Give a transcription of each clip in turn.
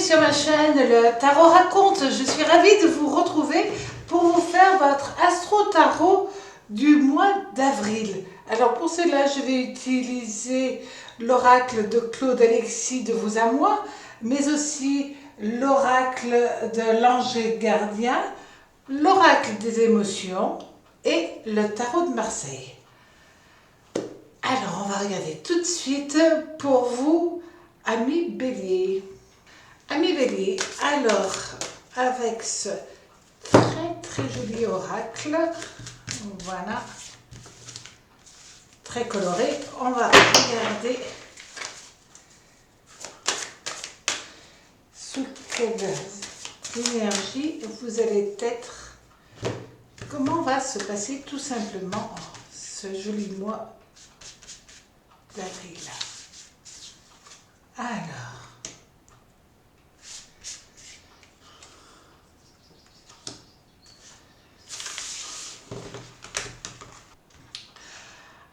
sur ma chaîne le Tarot Raconte. Je suis ravie de vous retrouver pour vous faire votre astro-tarot du mois d'avril. Alors pour cela, je vais utiliser l'oracle de Claude Alexis de Vous à Moi, mais aussi l'oracle de l'ange gardien, l'oracle des émotions et le tarot de Marseille. Alors on va regarder tout de suite pour vous, amis Bélier. Amis Bélier, alors avec ce très joli oracle, voilà, très coloré, on va regarder sous quelle énergie vous allez être, comment va se passer tout simplement ce joli mois d'avril. Alors,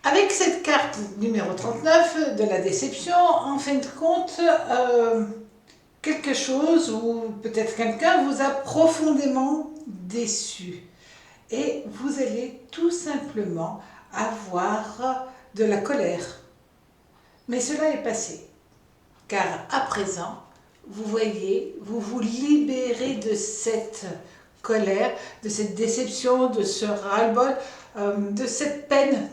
avec cette carte numéro 39 de la déception, en fin de compte, quelque chose ou peut-être quelqu'un vous a profondément déçu. Et vous allez tout simplement avoir de la colère. Mais cela est passé. Car à présent, vous voyez, vous vous libérez de cette colère, de cette déception, de ce ras-le-bol, de cette peine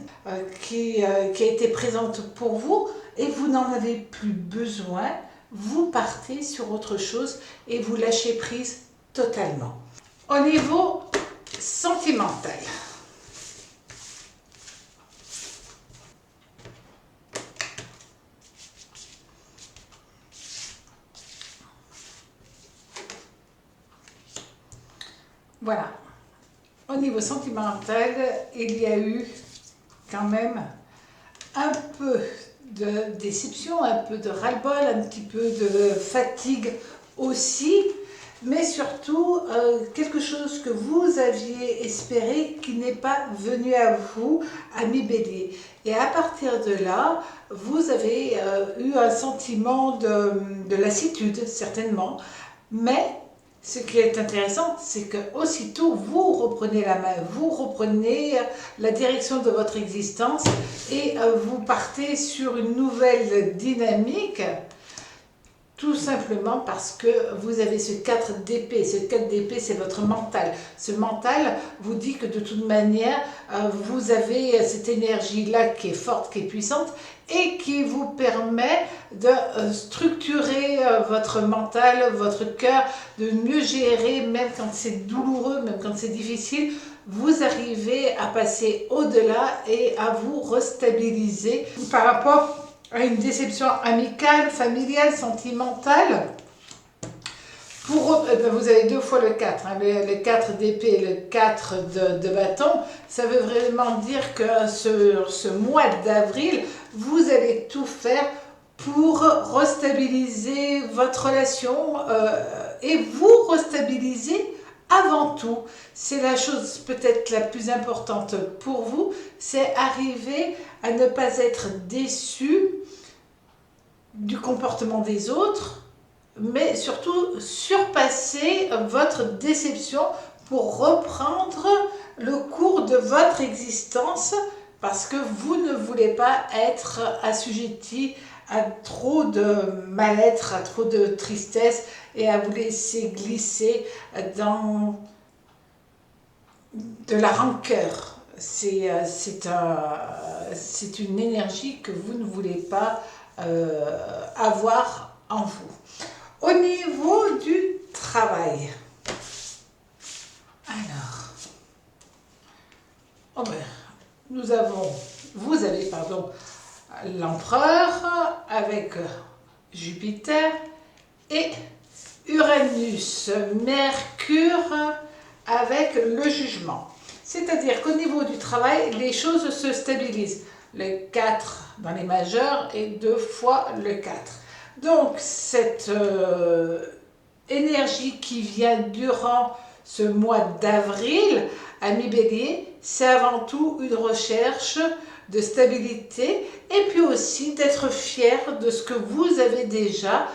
qui a été présente pour vous et vous n'en avez plus besoin. Vous partez sur autre chose et vous lâchez prise totalement. Au niveau sentimental, voilà. Au niveau sentimental, il y a eu quand même un peu de déception, un peu de ras-le-bol, un petit peu de fatigue aussi, mais surtout quelque chose que vous aviez espéré qui n'est pas venu à vous, amis Bélier. Et à partir de là, vous avez eu un sentiment de lassitude, certainement, mais ce qui est intéressant, c'est que aussitôt vous reprenez la main, vous reprenez la direction de votre existence et vous partez sur une nouvelle dynamique, tout simplement parce que vous avez ce 4 d'épée. Ce 4 d'épée, c'est votre mental. Ce mental vous dit que de toute manière, vous avez cette énergie-là qui est forte, qui est puissante et qui vous permet de structurer votre mental, votre cœur, de mieux gérer, même quand c'est douloureux, même quand c'est difficile. Vous arrivez à passer au-delà et à vous restabiliser par rapport à une déception amicale, familiale, sentimentale. Vous avez deux fois le 4, hein, le 4 d'épée et le 4 de bâton. Ça veut vraiment dire que ce mois d'avril, vous allez tout faire pour restabiliser votre relation et vous restabiliser avant tout. C'est la chose peut-être la plus importante pour vous, c'est arriver à ne pas être déçu du comportement des autres, mais surtout surpasser votre déception pour reprendre le cours de votre existence parce que vous ne voulez pas être assujetti à trop de mal-être, à trop de tristesse et à vous laisser glisser dans de la rancœur. C'est une énergie que vous ne voulez pas avoir en vous. Au niveau du travail, alors, vous avez l'empereur avec Jupiter et Uranus, Mercure avec le jugement. C'est-à-dire qu'au niveau du travail, les choses se stabilisent. Le 4 dans les majeurs et 2 fois le 4. Donc cette énergie qui vient durant ce mois d'avril, amis Bélier, c'est avant tout une recherche de stabilité et puis aussi d'être fier de ce que vous avez déjà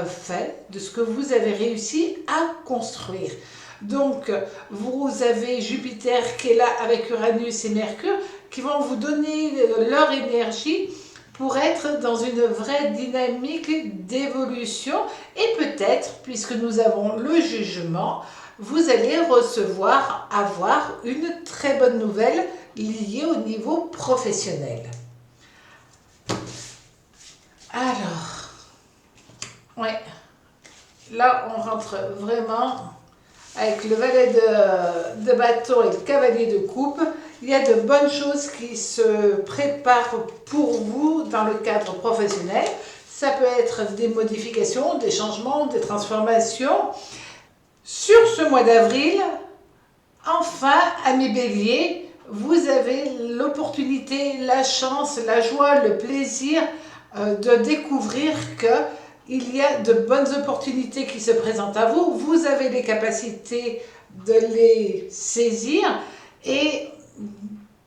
fait, de ce que vous avez réussi à construire. Donc, vous avez Jupiter qui est là avec Uranus et Mercure qui vont vous donner leur énergie pour être dans une vraie dynamique d'évolution. Et peut-être, puisque nous avons le jugement, vous allez avoir une très bonne nouvelle liée au niveau professionnel. Alors, ouais, là on rentre vraiment avec le valet de bâton et le cavalier de coupe. Il y a de bonnes choses qui se préparent pour vous dans le cadre professionnel. Ça peut être des modifications, des changements, des transformations. Sur ce mois d'avril, enfin, amis Bélier, vous avez l'opportunité, la chance, la joie, le plaisir de découvrir qu'il y a de bonnes opportunités qui se présentent à vous. Vous avez les capacités de les saisir et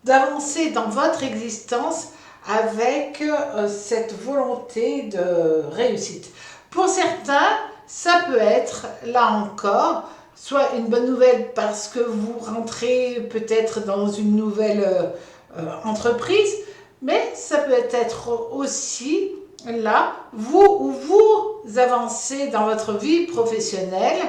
d'avancer dans votre existence avec cette volonté de réussite. Pour certains, ça peut être, là encore, soit une bonne nouvelle parce que vous rentrez peut-être dans une nouvelle entreprise, mais ça peut être aussi là, où vous avancez dans votre vie professionnelle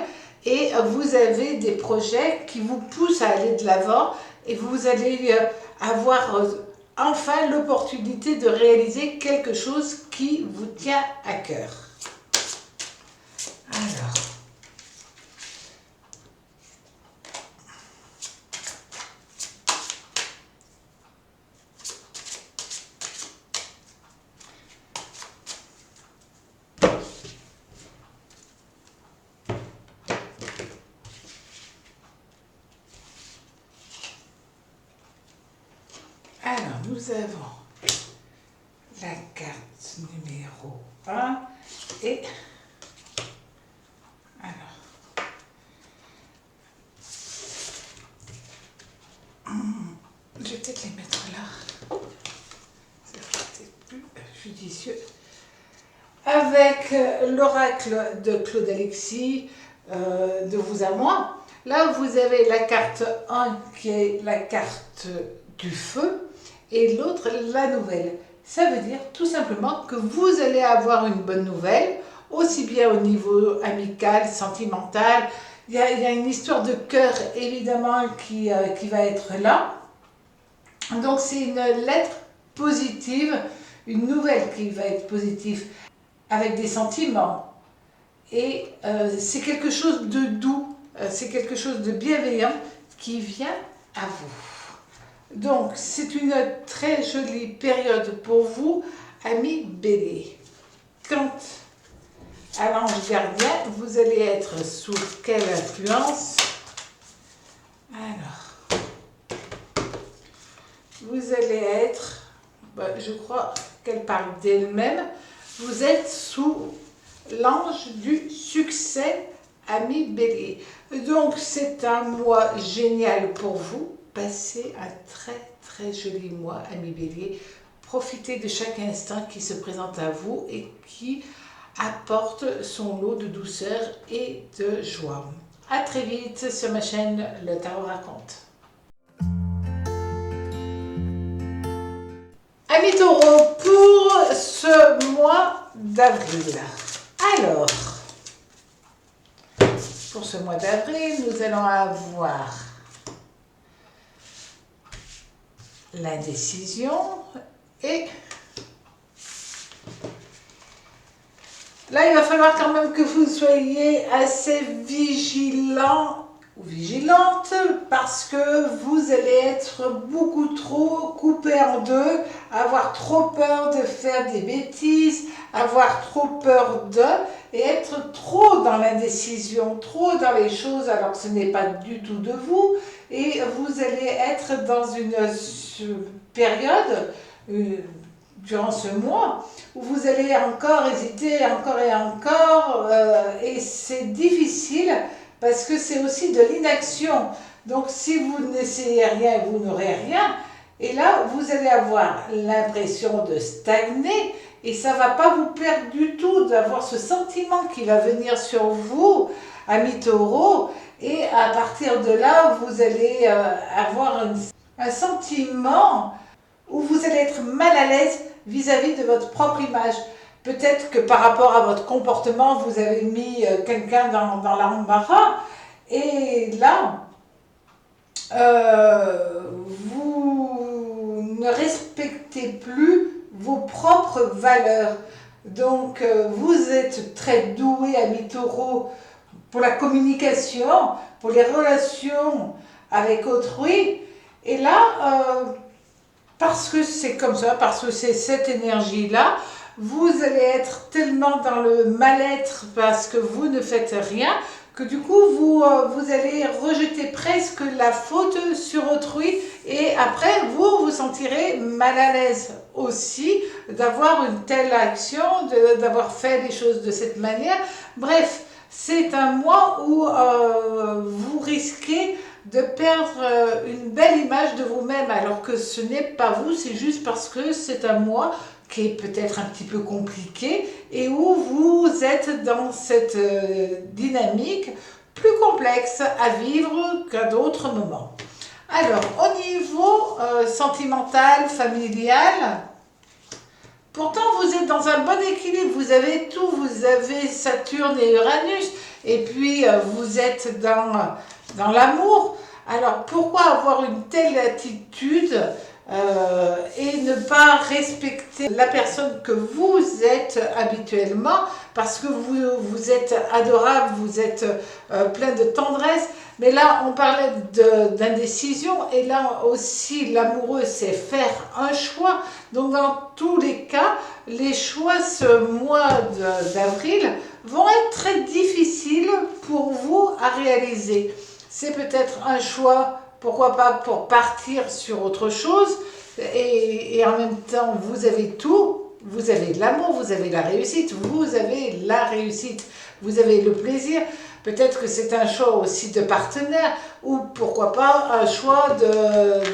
et vous avez des projets qui vous poussent à aller de l'avant et vous allez avoir enfin l'opportunité de réaliser quelque chose qui vous tient à cœur. Alors, nous avons la carte numéro 1 et alors, je vais peut-être les mettre là, c'est peut-être plus judicieux. Avec l'oracle de Claude Alexis, de vous à moi, là vous avez la carte 1 qui est la carte du feu et l'autre la nouvelle. Ça veut dire tout simplement que vous allez avoir une bonne nouvelle, aussi bien au niveau amical, sentimental. Il y a une histoire de cœur évidemment qui va être là. Donc c'est une lettre positive, une nouvelle qui va être positive, avec des sentiments. Et c'est quelque chose de doux, c'est quelque chose de bienveillant qui vient à vous. Donc, c'est une très jolie période pour vous, amis Bélier. Quant à l'ange gardien, vous allez être sous quelle influence? Alors, vous allez être, je crois qu'elle parle d'elle-même, vous êtes sous l'ange du succès, amis Bélier. Donc, c'est un mois génial pour vous. Passez un très joli mois, amis Bélier. Profitez de chaque instant qui se présente à vous et qui apporte son lot de douceur et de joie. À très vite sur ma chaîne Le Tarot Raconte. Amis Taureaux, pour ce mois d'avril. Alors, pour ce mois d'avril, nous allons avoir l'indécision et là il va falloir quand même que vous soyez assez vigilant ou vigilante parce que vous allez être beaucoup trop coupé en deux, avoir trop peur de faire des bêtises, avoir trop peur et être trop dans l'indécision, trop dans les choses alors que ce n'est pas du tout de vous. Et vous allez être dans une période, durant ce mois, où vous allez encore hésiter, encore et encore, et c'est difficile parce que c'est aussi de l'inaction. Donc si vous n'essayez rien, vous n'aurez rien. Et là, vous allez avoir l'impression de stagner et ça ne va pas vous perdre du tout d'avoir ce sentiment qui va venir sur vous, ami Taureau. Et à partir de là, vous allez avoir un sentiment où vous allez être mal à l'aise vis-à-vis de votre propre image. Peut-être que par rapport à votre comportement, vous avez mis quelqu'un dans l'embarras. Et là, vous ne respectez plus vos propres valeurs. Donc, vous êtes très doué, ami Taureau, pour la communication, pour les relations avec autrui. Et là, parce que c'est comme ça, parce que c'est cette énergie-là, vous allez être tellement dans le mal-être parce que vous ne faites rien, que du coup, vous allez rejeter presque la faute sur autrui et après, vous vous sentirez mal à l'aise aussi d'avoir une telle action, d'avoir fait les choses de cette manière. Bref, c'est un mois où vous risquez de perdre une belle image de vous-même, alors que ce n'est pas vous, c'est juste parce que c'est un mois qui est peut-être un petit peu compliqué et où vous êtes dans cette dynamique plus complexe à vivre qu'à d'autres moments. Alors, au niveau sentimental, familial, pourtant vous êtes dans un bon équilibre, vous avez tout, vous avez Saturne et Uranus, et puis vous êtes dans l'amour. Alors pourquoi avoir une telle attitude et ne pas respecter la personne que vous êtes habituellement, parce que vous êtes adorable, vous êtes plein de tendresse, mais là on parlait d'indécision, et là aussi l'amoureux c'est faire un choix. Donc dans tous les cas, les choix ce mois d'avril vont être très difficiles pour vous à réaliser. C'est peut-être un choix, pourquoi pas, pour partir sur autre chose, et en même temps, vous avez tout, vous avez l'amour, vous avez la réussite, vous avez la réussite, vous avez le plaisir. Peut-être que c'est un choix aussi de partenaire, ou pourquoi pas un choix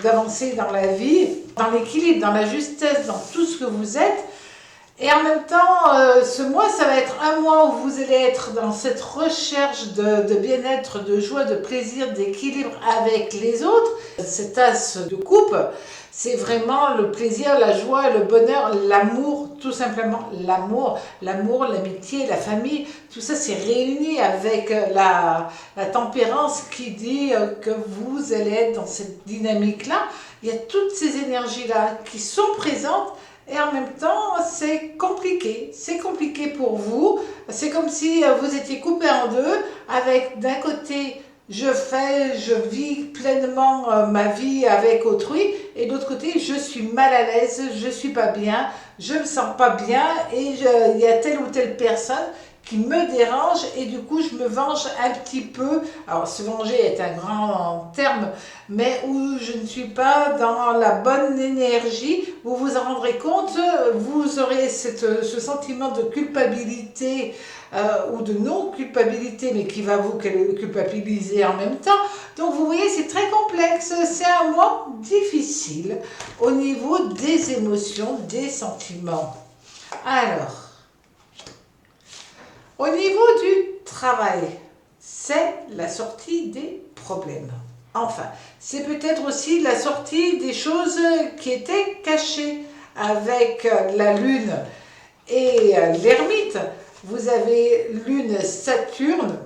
d'avancer dans la vie, dans l'équilibre, dans la justesse, dans tout ce que vous êtes. Et en même temps, ce mois, ça va être un mois où vous allez être dans cette recherche de bien-être, de joie, de plaisir, d'équilibre avec les autres. Cette as de coupe, c'est vraiment le plaisir, la joie, le bonheur, l'amour, tout simplement l'amour, l'amitié, la famille, tout ça c'est réuni avec la tempérance qui dit que vous allez être dans cette dynamique-là. Il y a toutes ces énergies-là qui sont présentes. Et en même temps, c'est compliqué pour vous. C'est comme si vous étiez coupé en deux, avec d'un côté, je vis pleinement ma vie avec autrui, et de l'autre côté, je suis mal à l'aise, je suis pas bien, je me sens pas bien, et il y a telle ou telle personne qui me dérange, et du coup je me venge un petit peu. Alors se venger est un grand terme, mais où je ne suis pas dans la bonne énergie. Vous vous en rendrez compte, vous aurez ce sentiment de culpabilité ou de non-culpabilité, mais qui va vous culpabiliser en même temps. Donc vous voyez, c'est très complexe, c'est un mois difficile au niveau des émotions, des sentiments. Alors, au niveau du travail, c'est la sortie des problèmes. Enfin, c'est peut-être aussi la sortie des choses qui étaient cachées avec la Lune et l'ermite. Vous avez Lune Saturne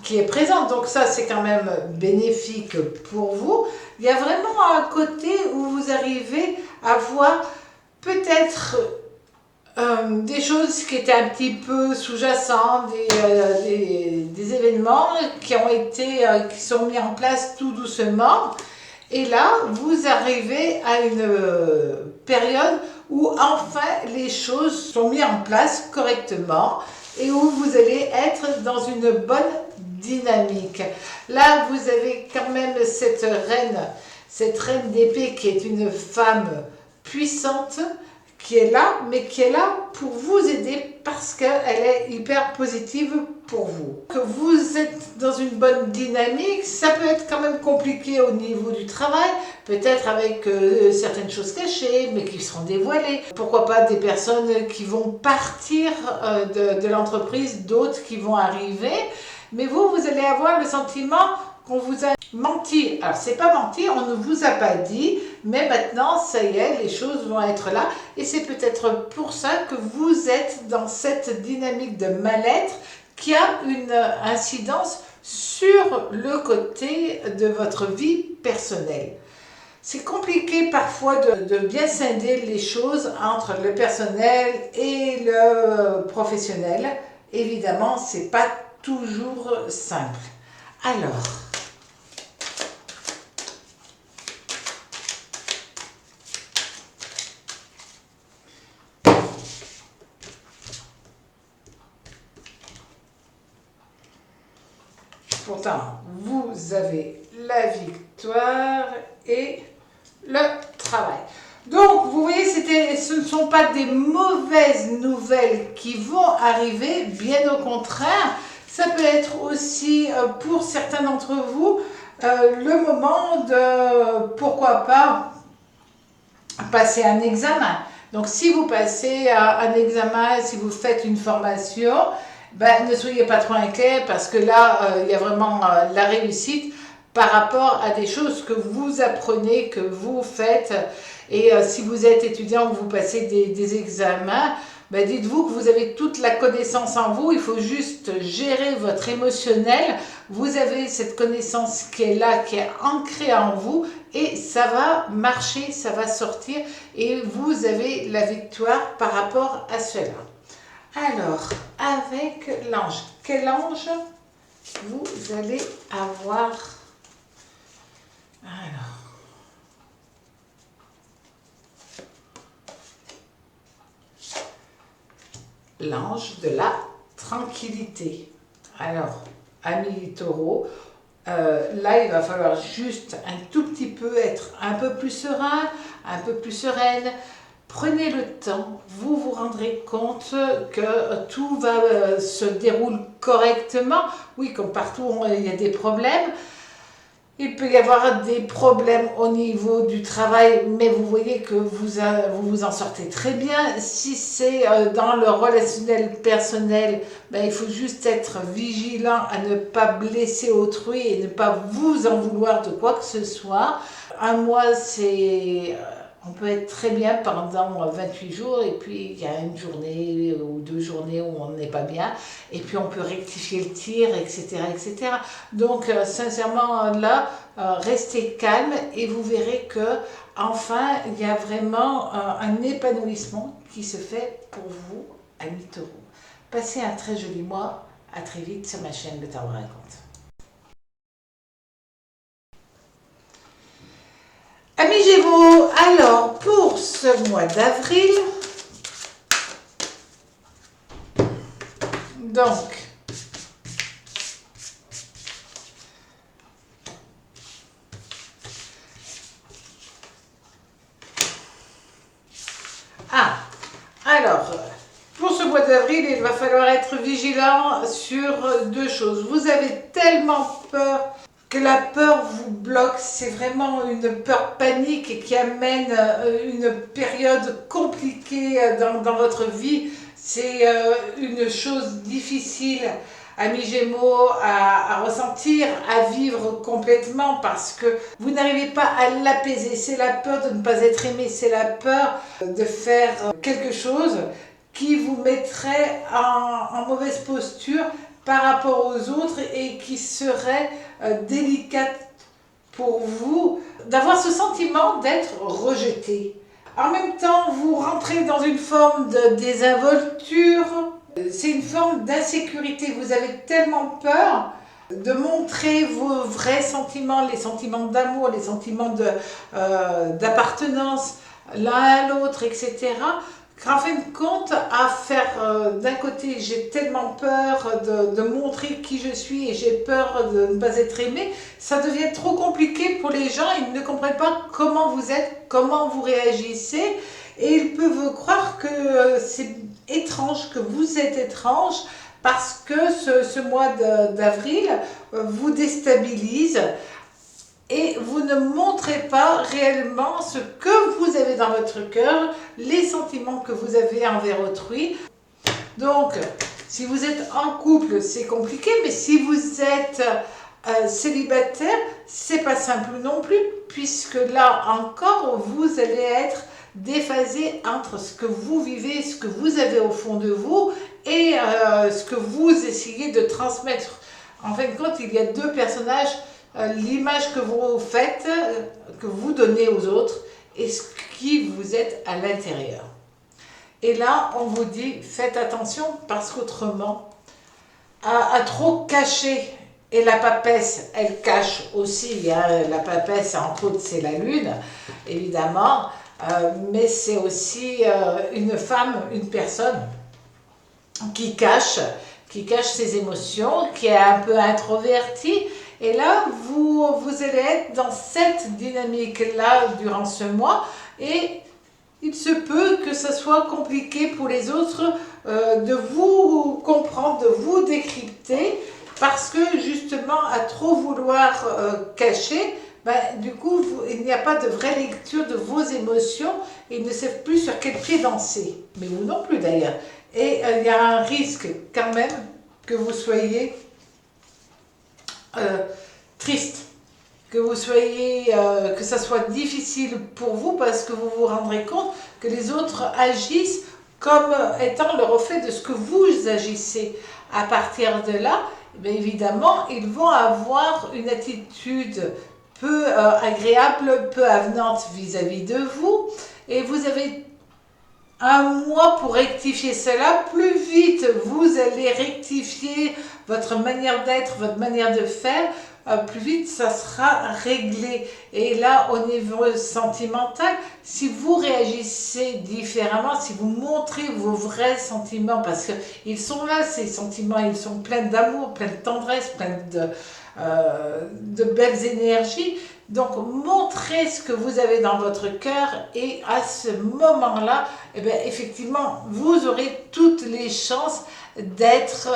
qui est présente, donc ça c'est quand même bénéfique pour vous. Il y a vraiment un côté où vous arrivez à voir peut-être des choses qui étaient un petit peu sous-jacentes, des événements qui sont mis en place tout doucement. Et là, vous arrivez à une période où enfin les choses sont mises en place correctement et où vous allez être dans une bonne dynamique. Là, vous avez quand même cette reine d'épée qui est une femme puissante, qui est là, mais qui est là pour vous aider parce qu'elle est hyper positive pour vous. Que vous êtes dans une bonne dynamique, ça peut être quand même compliqué au niveau du travail, peut-être avec certaines choses cachées, mais qui seront dévoilées. Pourquoi pas des personnes qui vont partir de l'entreprise, d'autres qui vont arriver, mais vous allez avoir le sentiment qu'on vous a menti. Alors, c'est pas menti, on ne vous a pas dit, mais maintenant, ça y est, les choses vont être là. Et c'est peut-être pour ça que vous êtes dans cette dynamique de mal-être qui a une incidence sur le côté de votre vie personnelle. C'est compliqué parfois de bien scinder les choses entre le personnel et le professionnel. Évidemment, c'est pas toujours simple. Alors, pourtant, vous avez la victoire et le travail. Donc, vous voyez, ce ne sont pas des mauvaises nouvelles qui vont arriver, bien au contraire. Ça peut être aussi, pour certains d'entre vous, le moment de, pourquoi pas, passer un examen. Donc, si vous passez un examen, si vous faites une formation, ben, ne soyez pas trop inquiets parce que là, il y a vraiment la réussite par rapport à des choses que vous apprenez, que vous faites. Et si vous êtes étudiant ou vous passez des examens, ben dites-vous que vous avez toute la connaissance en vous, il faut juste gérer votre émotionnel. Vous avez cette connaissance qui est là, qui est ancrée en vous et ça va marcher, ça va sortir et vous avez la victoire par rapport à cela. Alors, avec l'ange, quel ange vous allez avoir? Alors, l'ange de la tranquillité. Alors, amis taureaux, là, il va falloir juste un tout petit peu être un peu plus serein, un peu plus sereine. Prenez le temps, vous vous rendrez compte que tout va se déroule correctement. Oui, comme partout, il y a des problèmes. Il peut y avoir des problèmes au niveau du travail, mais vous voyez que vous en sortez très bien. Si c'est dans le relationnel personnel, ben, il faut juste être vigilant à ne pas blesser autrui et ne pas vous en vouloir de quoi que ce soit. Un mois, on peut être très bien pendant 28 jours et puis il y a une journée ou 2 journées où on n'est pas bien et puis on peut rectifier le tir, etc. etc. Donc sincèrement là, restez calme et vous verrez que enfin il y a vraiment un épanouissement qui se fait pour vous, amis taureaux. Passez un très joli mois, à très vite sur ma chaîne Le Tarot Raconte. Amis Gémeaux, alors pour ce mois d'avril, donc, pour ce mois d'avril, il va falloir être vigilant sur 2 choses. Vous avez tellement peur que la peur vous bloque, c'est vraiment une peur panique qui amène une période compliquée dans votre vie. C'est une chose difficile, amis Gémeaux, à ressentir, à vivre complètement parce que vous n'arrivez pas à l'apaiser. C'est la peur de ne pas être aimé, c'est la peur de faire quelque chose qui vous mettrait en mauvaise posture par rapport aux autres et qui serait délicate pour vous, d'avoir ce sentiment d'être rejeté. En même temps, vous rentrez dans une forme de désinvolture, c'est une forme d'insécurité, vous avez tellement peur de montrer vos vrais sentiments, les sentiments d'amour, les sentiments d'appartenance l'un à l'autre, etc., qu'en fin de compte, à faire d'un côté, j'ai tellement peur de montrer qui je suis et j'ai peur de ne pas être aimé, ça devient trop compliqué pour les gens, ils ne comprennent pas comment vous êtes, comment vous réagissez et ils peuvent croire que c'est étrange, que vous êtes étrange, parce que ce mois d'avril vous déstabilise et vous ne montrez pas réellement ce que vous avez dans votre cœur, les sentiments que vous avez envers autrui. Donc, si vous êtes en couple, c'est compliqué, mais si vous êtes célibataire, c'est pas simple non plus, puisque là encore, vous allez être déphasé entre ce que vous vivez, ce que vous avez au fond de vous et ce que vous essayez de transmettre. En fin de compte, il y a deux personnages, l'image que vous faites, que vous donnez aux autres et ce qui vous êtes à l'intérieur. Et là, on vous dit, faites attention parce qu'autrement, à trop cacher, et la papesse, elle cache aussi, hein, la papesse, entre autres, c'est la lune, évidemment, mais c'est aussi une femme, une personne qui cache ses émotions, qui est un peu introvertie, et là, vous allez être dans cette dynamique-là durant ce mois, et il se peut que ce soit compliqué pour les autres de vous comprendre, de vous décrypter, parce que justement, à trop vouloir cacher, du coup, il n'y a pas de vraie lecture de vos émotions, et ils ne savent plus sur quel pied danser, mais vous non plus d'ailleurs. Et il y a un risque quand même que vous soyez triste, que vous soyez, que ça soit difficile pour vous parce que vous vous rendrez compte que les autres agissent comme étant le reflet de ce que vous agissez. À partir de là, bien évidemment, ils vont avoir une attitude peu agréable, peu avenante vis-à-vis de vous, et vous avez un mois pour rectifier cela. Plus vite vous allez rectifier votre manière d'être, votre manière de faire, plus vite ça sera réglé. Et là, au niveau sentimental, si vous réagissez différemment, si vous montrez vos vrais sentiments, parce qu'ils sont là, ces sentiments, ils sont pleins d'amour, pleins de tendresse, pleins de belles énergies. Donc, montrez ce que vous avez dans votre cœur et à ce moment-là, eh bien, effectivement, vous aurez toutes les chances d'être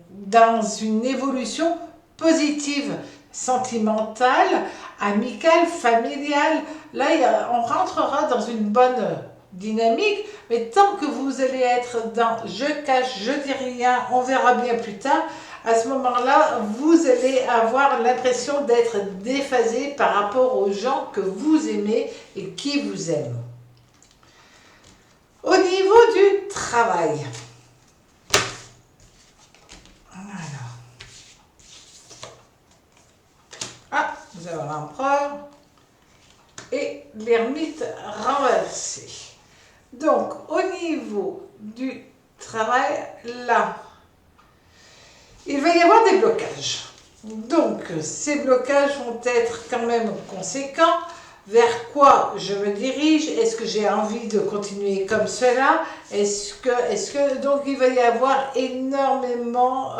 dans une évolution positive, sentimentale, amicale, familiale. Là, on rentrera dans une bonne dynamique, mais tant que vous allez être dans « je cache, je dis rien, on verra bien plus tard », à ce moment-là, vous allez avoir l'impression d'être déphasé par rapport aux gens que vous aimez et qui vous aiment. Au niveau du travail, vous avez l'empereur et l'ermite renversé. Donc, au niveau du travail, là, il va y avoir des blocages. Donc, ces blocages vont être quand même conséquents. Vers quoi je me dirige? Est-ce que j'ai envie de continuer comme cela? Donc, il va y avoir énormément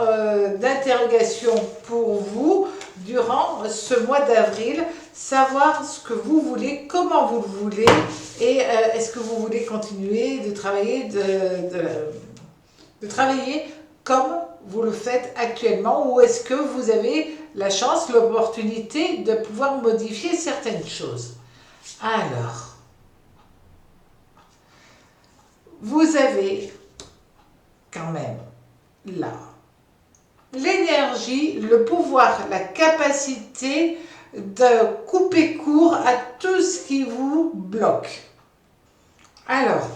d'interrogations pour vous durant ce mois d'avril. Savoir ce que vous voulez, comment vous le voulez, et est-ce que vous voulez continuer de travailler, de travailler comme vous le faites actuellement, ou est-ce que vous avez la chance, l'opportunité de pouvoir modifier certaines choses? Alors, vous avez quand même là l'énergie, le pouvoir, la capacité de couper court à tout ce qui vous bloque. Alors,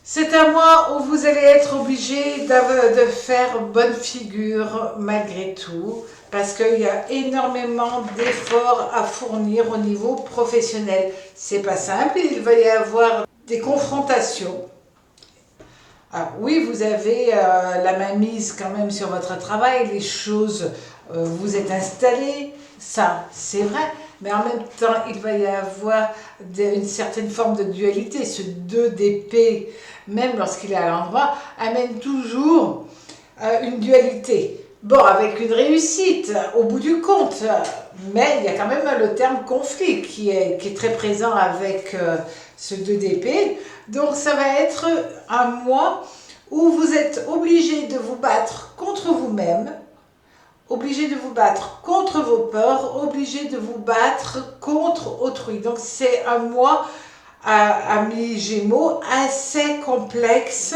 c'est un mois où vous allez être obligé de faire bonne figure malgré tout, parce qu'il y a énormément d'efforts à fournir au niveau professionnel. C'est pas simple, il va y avoir des confrontations. Alors oui, vous avez la main mise quand même sur votre travail, les choses, vous êtes installé, ça c'est vrai, mais en même temps, il va y avoir une certaine forme de dualité. Ce 2 d'épée, même lorsqu'il est à l'endroit, amène toujours une dualité. Bon, avec une réussite au bout du compte, mais il y a quand même le terme conflit qui est très présent avec ce 2 d'épée. Donc ça va être un mois où vous êtes obligé de vous battre contre vous-même, obligé de vous battre contre vos peurs, obligé de vous battre contre autrui. Donc c'est un mois ami Gémeaux assez complexe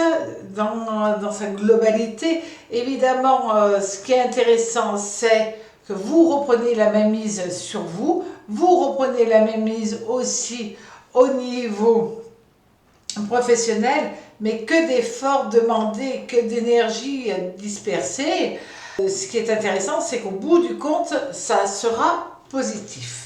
dans sa globalité. Évidemment, ce qui est intéressant, c'est que vous reprenez la mainmise sur vous, vous reprenez la mainmise aussi au niveau professionnel, mais que d'efforts demandés, que d'énergie dispersée. Ce qui est intéressant, c'est qu'au bout du compte, ça sera positif.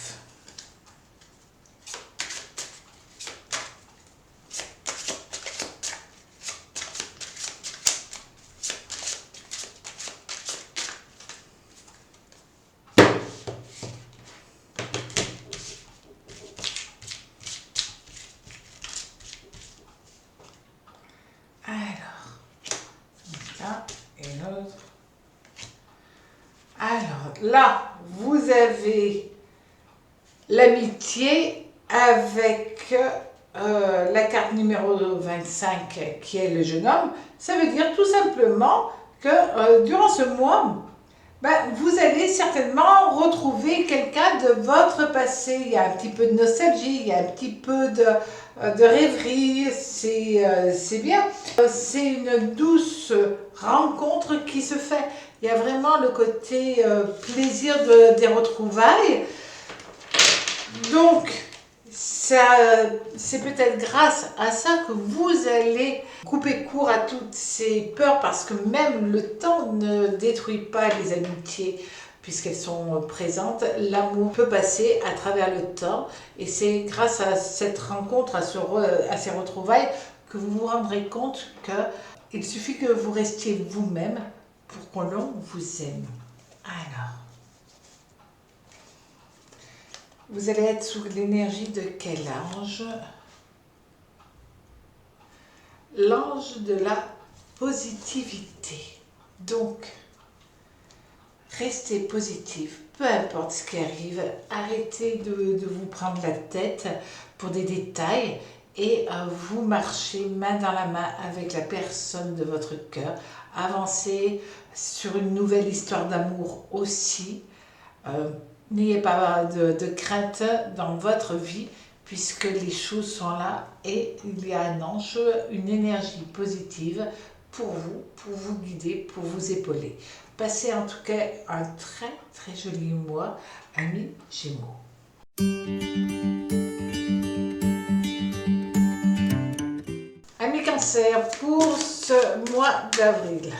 Alors, là, vous avez l'amitié avec la carte numéro 25 qui est le jeune homme. Ça veut dire tout simplement que durant ce mois, vous allez certainement retrouver quelqu'un de votre passé. Il y a un petit peu de nostalgie, il y a un petit peu de rêverie, c'est bien. C'est une douce rencontre qui se fait. Il y a vraiment le côté plaisir des retrouvailles. Donc, c'est peut-être grâce à ça que vous allez couper court à toutes ces peurs, parce que même le temps ne détruit pas les amitiés puisqu'elles sont présentes. L'amour peut passer à travers le temps, et c'est grâce à cette rencontre, à ces retrouvailles, que vous vous rendrez compte qu'il suffit que vous restiez vous-même pour que l'on vous aime. Alors, vous allez être sous l'énergie de quel ange? L'ange de la positivité. Donc, restez positif, peu importe ce qui arrive. Arrêtez de vous prendre la tête pour des détails et vous marchez main dans la main avec la personne de votre cœur. Avancez sur une nouvelle histoire d'amour aussi. N'ayez pas de crainte dans votre vie, puisque les choses sont là et il y a un ange, une énergie positive pour vous guider, pour vous épauler. Passez en tout cas un très très joli mois, amis Gémeaux. Amis Cancer, pour ce mois d'avril.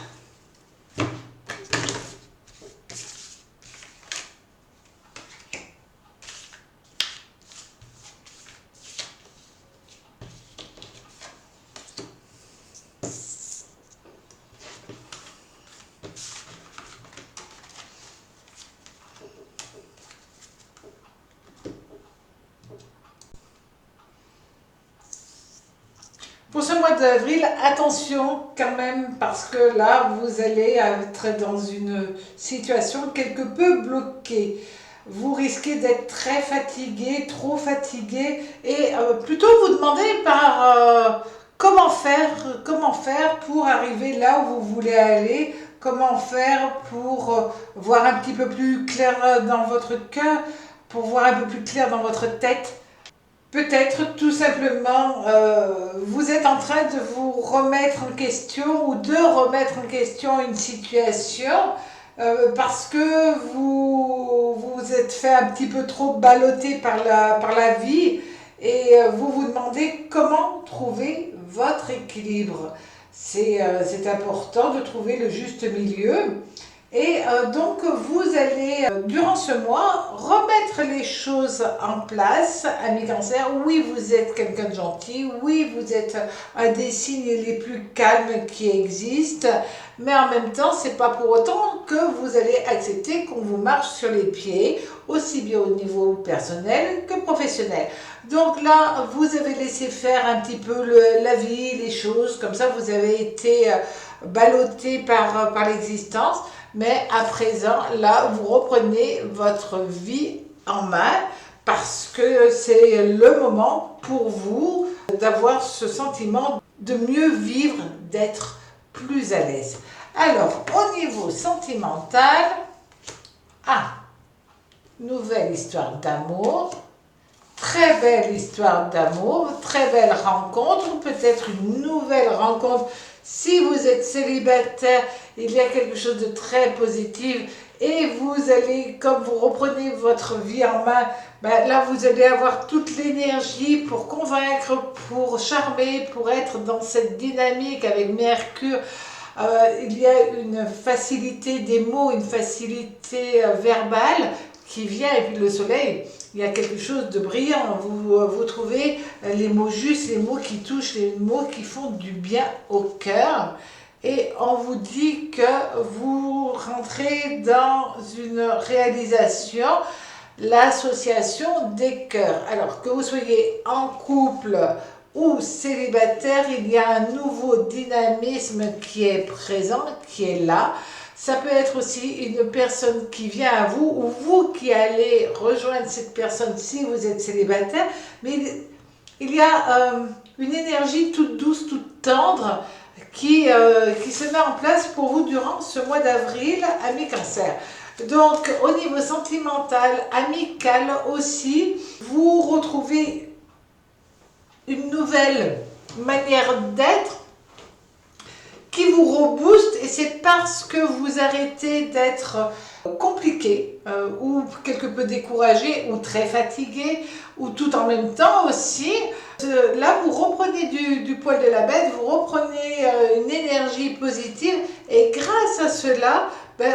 Pour ce mois d'avril, attention quand même, parce que là, vous allez être dans une situation quelque peu bloquée. Vous risquez d'être très fatigué, trop fatigué, et plutôt vous demander comment faire pour arriver là où vous voulez aller, comment faire pour voir un petit peu plus clair dans votre cœur, pour voir un peu plus clair dans votre tête. Peut-être tout simplement, vous êtes en train de vous remettre en question ou de remettre en question une situation parce que vous vous êtes fait un petit peu trop balloter par la vie, et vous vous demandez comment trouver votre équilibre. C'est important de trouver le juste milieu. Et donc vous allez, durant ce mois, remettre les choses en place, amis Cancer. Oui, vous êtes quelqu'un de gentil, oui, vous êtes un des signes les plus calmes qui existent, mais en même temps, c'est pas pour autant que vous allez accepter qu'on vous marche sur les pieds, aussi bien au niveau personnel que professionnel. Donc là, vous avez laissé faire un petit peu la vie, les choses, comme ça vous avez été ballotté par l'existence. Mais à présent, là, vous reprenez votre vie en main parce que c'est le moment pour vous d'avoir ce sentiment de mieux vivre, d'être plus à l'aise. Alors, au niveau sentimental, nouvelle histoire d'amour, très belle histoire d'amour, très belle rencontre, peut-être une nouvelle rencontre. Si vous êtes célibataire, il y a quelque chose de très positif et vous allez, comme vous reprenez votre vie en main, là vous allez avoir toute l'énergie pour convaincre, pour charmer, pour être dans cette dynamique avec Mercure. Il y a une facilité des mots, une facilité verbale qui vient, et puis le soleil, il y a quelque chose de brillant. Vous trouvez les mots justes, les mots qui touchent, les mots qui font du bien au cœur. Et on vous dit que vous rentrez dans une réalisation, l'association des cœurs. Alors que vous soyez en couple ou célibataire, il y a un nouveau dynamisme qui est présent, qui est là. Ça peut être aussi une personne qui vient à vous ou vous qui allez rejoindre cette personne si vous êtes célibataire. Mais il y a une énergie toute douce, toute tendre qui se met en place pour vous durant ce mois d'avril, ami Cancer. Donc au niveau sentimental, amical aussi, vous retrouvez une nouvelle manière d'être qui vous rebooste, et c'est parce que vous arrêtez d'être compliqué ou quelque peu découragé ou très fatigué ou tout en même temps aussi. Là, vous reprenez du poil de la bête, vous reprenez une énergie positive et grâce à cela,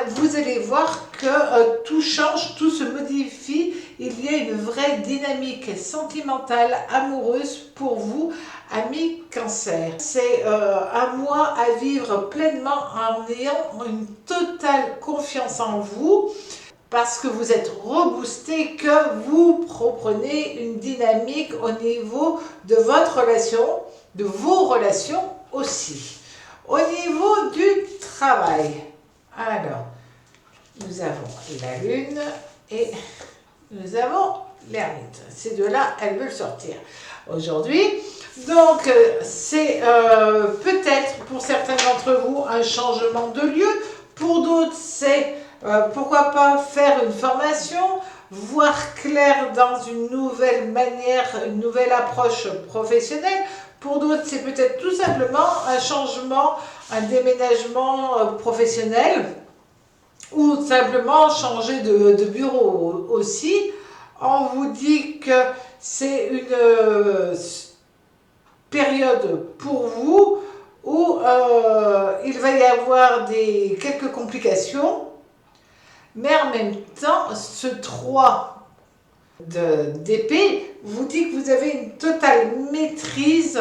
vous allez voir que tout change, tout se modifie. Il y a une vraie dynamique sentimentale, amoureuse pour vous, amis Cancer. C'est un mois à vivre pleinement en ayant une totale confiance en vous parce que vous êtes reboosté, que vous reprenez une dynamique au niveau de votre relation, de vos relations aussi. Au niveau du travail, alors, nous avons la Lune et nous avons l'ermite. Ces deux-là, elles veulent sortir aujourd'hui. Donc, c'est peut-être pour certains d'entre vous un changement de lieu. Pour d'autres, c'est pourquoi pas faire une formation, voir clair dans une nouvelle manière, une nouvelle approche professionnelle. Pour d'autres, c'est peut-être tout simplement un changement, un déménagement professionnel ou simplement changer de bureau aussi. On vous dit que c'est une période pour vous où il va y avoir quelques complications, mais en même temps, ce 3 d'épée vous dit que vous avez une totale maîtrise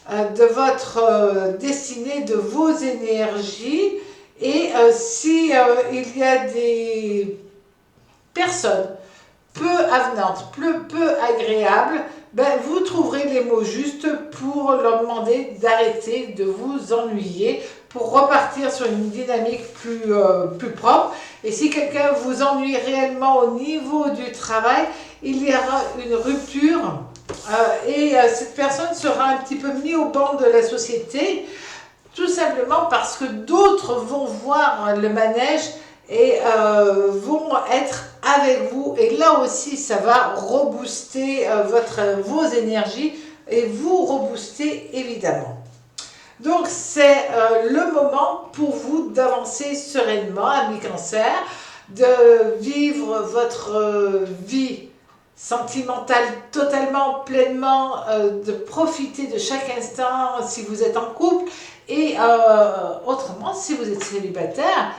de votre destinée, de vos énergies, et si il y a des personnes peu avenantes, peu agréables, vous trouverez les mots justes pour leur demander d'arrêter de vous ennuyer, pour repartir sur une dynamique plus propre. Et si quelqu'un vous ennuie réellement au niveau du travail, il y aura une rupture et cette personne sera un petit peu mise au banc de la société, tout simplement parce que d'autres vont voir le manège et vont être avec vous. Et là aussi, ça va rebooster vos énergies et vous rebooster évidemment. Donc, c'est le moment pour vous d'avancer sereinement, amis Cancer, de vivre votre vie sentimentale totalement, pleinement, de profiter de chaque instant si vous êtes en couple. Et autrement, si vous êtes célibataire,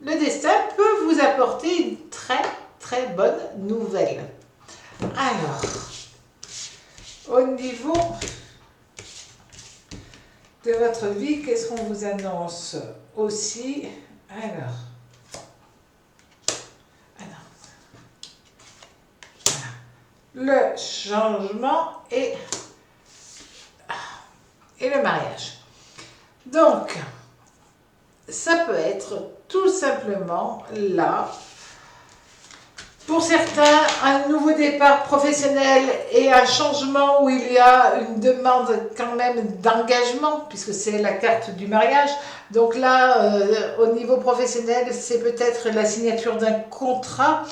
le destin peut vous apporter une très très bonne nouvelle. Alors, au niveau de votre vie, qu'est-ce qu'on vous annonce aussi? Alors, le changement et le mariage. Donc, ça peut être tout simplement là. Pour certains, un nouveau départ professionnel et un changement où il y a une demande quand même d'engagement, puisque c'est la carte du mariage. Donc là, au niveau professionnel, c'est peut-être la signature d'un contrat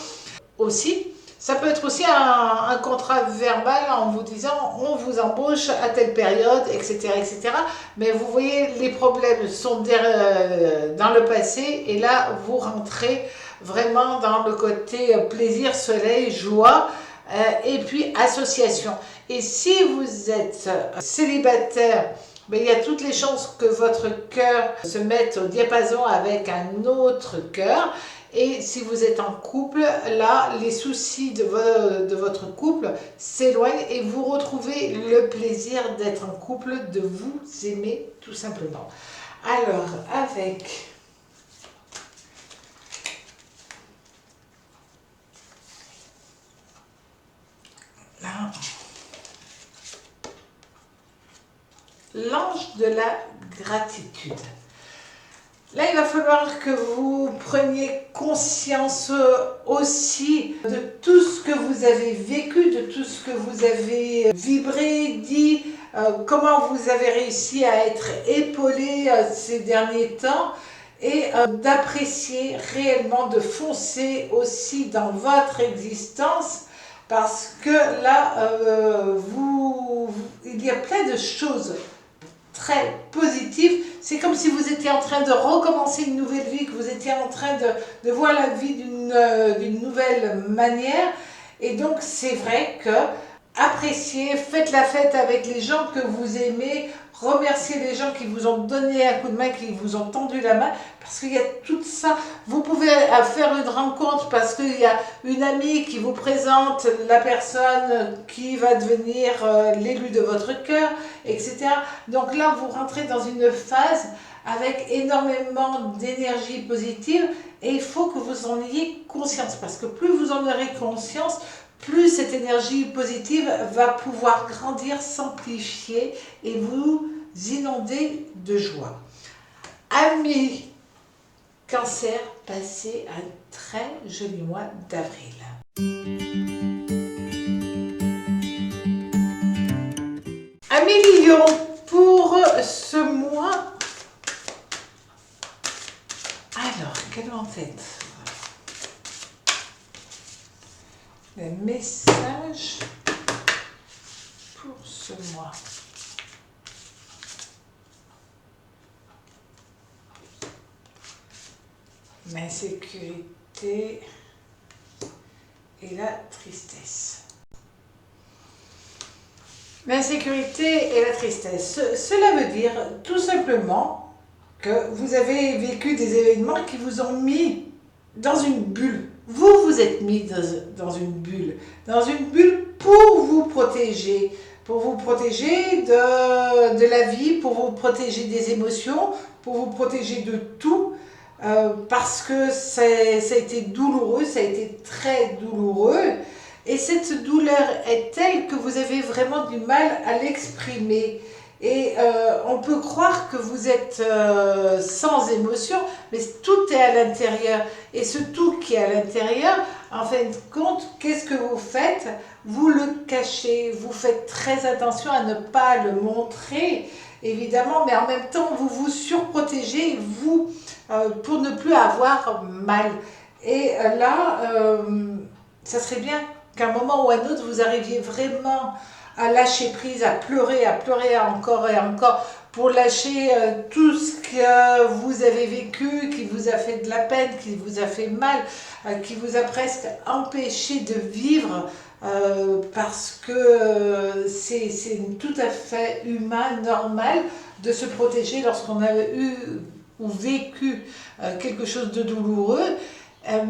aussi. Ça peut être aussi un contrat verbal en vous disant on vous embauche à telle période, etc., etc. Mais vous voyez, les problèmes sont dans le passé et là, vous rentrez vraiment dans le côté plaisir, soleil, joie et puis association. Et si vous êtes célibataire, mais il y a toutes les chances que votre cœur se mette au diapason avec un autre cœur. Et si vous êtes en couple, là, les soucis de votre couple s'éloignent et vous retrouvez le plaisir d'être en couple, de vous aimer tout simplement. Alors, avec l'ange de la gratitude. Là, il va falloir que vous preniez conscience aussi de tout ce que vous avez vécu, de tout ce que vous avez vibré, dit, comment vous avez réussi à être épaulé ces derniers temps et d'apprécier réellement, de foncer aussi dans votre existence parce que là, il y a plein de choses très positif. C'est comme si vous étiez en train de recommencer une nouvelle vie, que vous étiez en train de voir la vie d'une nouvelle manière. Et donc, c'est vrai que appréciez, faites la fête avec les gens que vous aimez, remerciez les gens qui vous ont donné un coup de main, qui vous ont tendu la main, parce qu'il y a tout ça. Vous pouvez faire une rencontre parce qu'il y a une amie qui vous présente la personne qui va devenir l'élu de votre cœur, etc. Donc là, vous rentrez dans une phase avec énormément d'énergie positive et il faut que vous en ayez conscience, parce que plus vous en aurez conscience, plus cette énergie positive va pouvoir grandir, s'amplifier et vous inonder de joie. Amis Cancer, passez un très joli mois d'avril. Amis Lion, pour ce mois, alors, quelle en-tête? Les messages pour ce mois. L'insécurité et la tristesse. L'insécurité et la tristesse. Cela veut dire tout simplement que vous avez vécu des événements qui vous ont mis dans une bulle. Vous vous êtes mis dans une bulle pour vous protéger de la vie, pour vous protéger des émotions, pour vous protéger de tout, parce que ça a été douloureux, ça a été très douloureux, et cette douleur est telle que vous avez vraiment du mal à l'exprimer. Et on peut croire que vous êtes sans émotion, mais tout est à l'intérieur. Et ce tout qui est à l'intérieur, en fin de compte, qu'est-ce que vous faites? Vous le cachez, vous faites très attention à ne pas le montrer, évidemment, mais en même temps, vous vous surprotégez, vous, pour ne plus avoir mal. Et là, ça serait bien qu'à un moment ou à un autre, vous arriviez vraiment à lâcher prise, à pleurer encore et encore, pour lâcher tout ce que vous avez vécu, qui vous a fait de la peine, qui vous a fait mal, qui vous a presque empêché de vivre, parce que c'est tout à fait humain, normal, de se protéger lorsqu'on a eu ou vécu quelque chose de douloureux.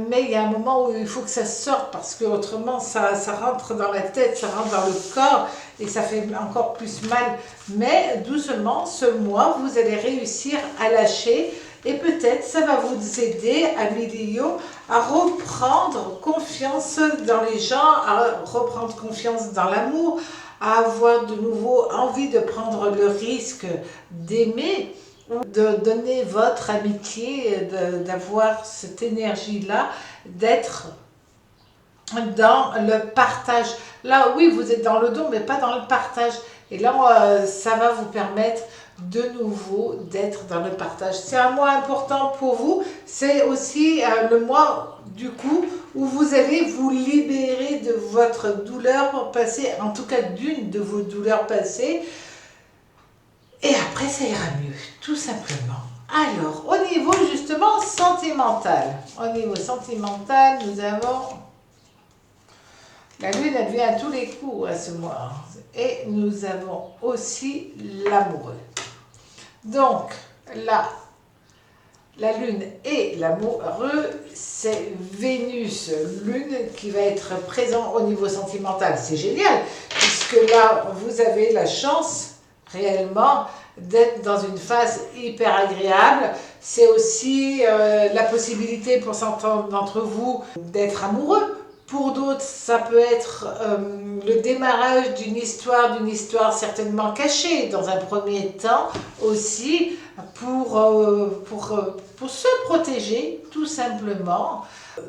Mais il y a un moment où il faut que ça sorte parce que autrement ça rentre dans la tête, ça rentre dans le corps et ça fait encore plus mal. Mais doucement, ce mois, vous allez réussir à lâcher et peut-être ça va vous aider, amis Lion, à reprendre confiance dans les gens, à reprendre confiance dans l'amour, à avoir de nouveau envie de prendre le risque d'aimer. ou de donner votre amitié, d'avoir cette énergie-là, d'être dans le partage. Là, oui, vous êtes dans le don, mais pas dans le partage. Et là, ça va vous permettre de nouveau d'être dans le partage. C'est un mois important pour vous. C'est aussi le mois, du coup, où vous allez vous libérer de votre douleur passée, en tout cas d'une de vos douleurs passées. Et après, ça ira mieux, tout simplement. Alors, au niveau justement sentimental, nous avons la lune, elle vient à tous les coups à ce mois. Et nous avons aussi l'amoureux. Donc, là, la lune et l'amoureux, c'est Vénus, lune qui va être présent au niveau sentimental. C'est génial, puisque là, vous avez la chance réellement d'être dans une phase hyper agréable. C'est aussi la possibilité pour certains d'entre vous d'être amoureux. Pour d'autres, ça peut être le démarrage d'une histoire certainement cachée dans un premier temps aussi pour se protéger tout simplement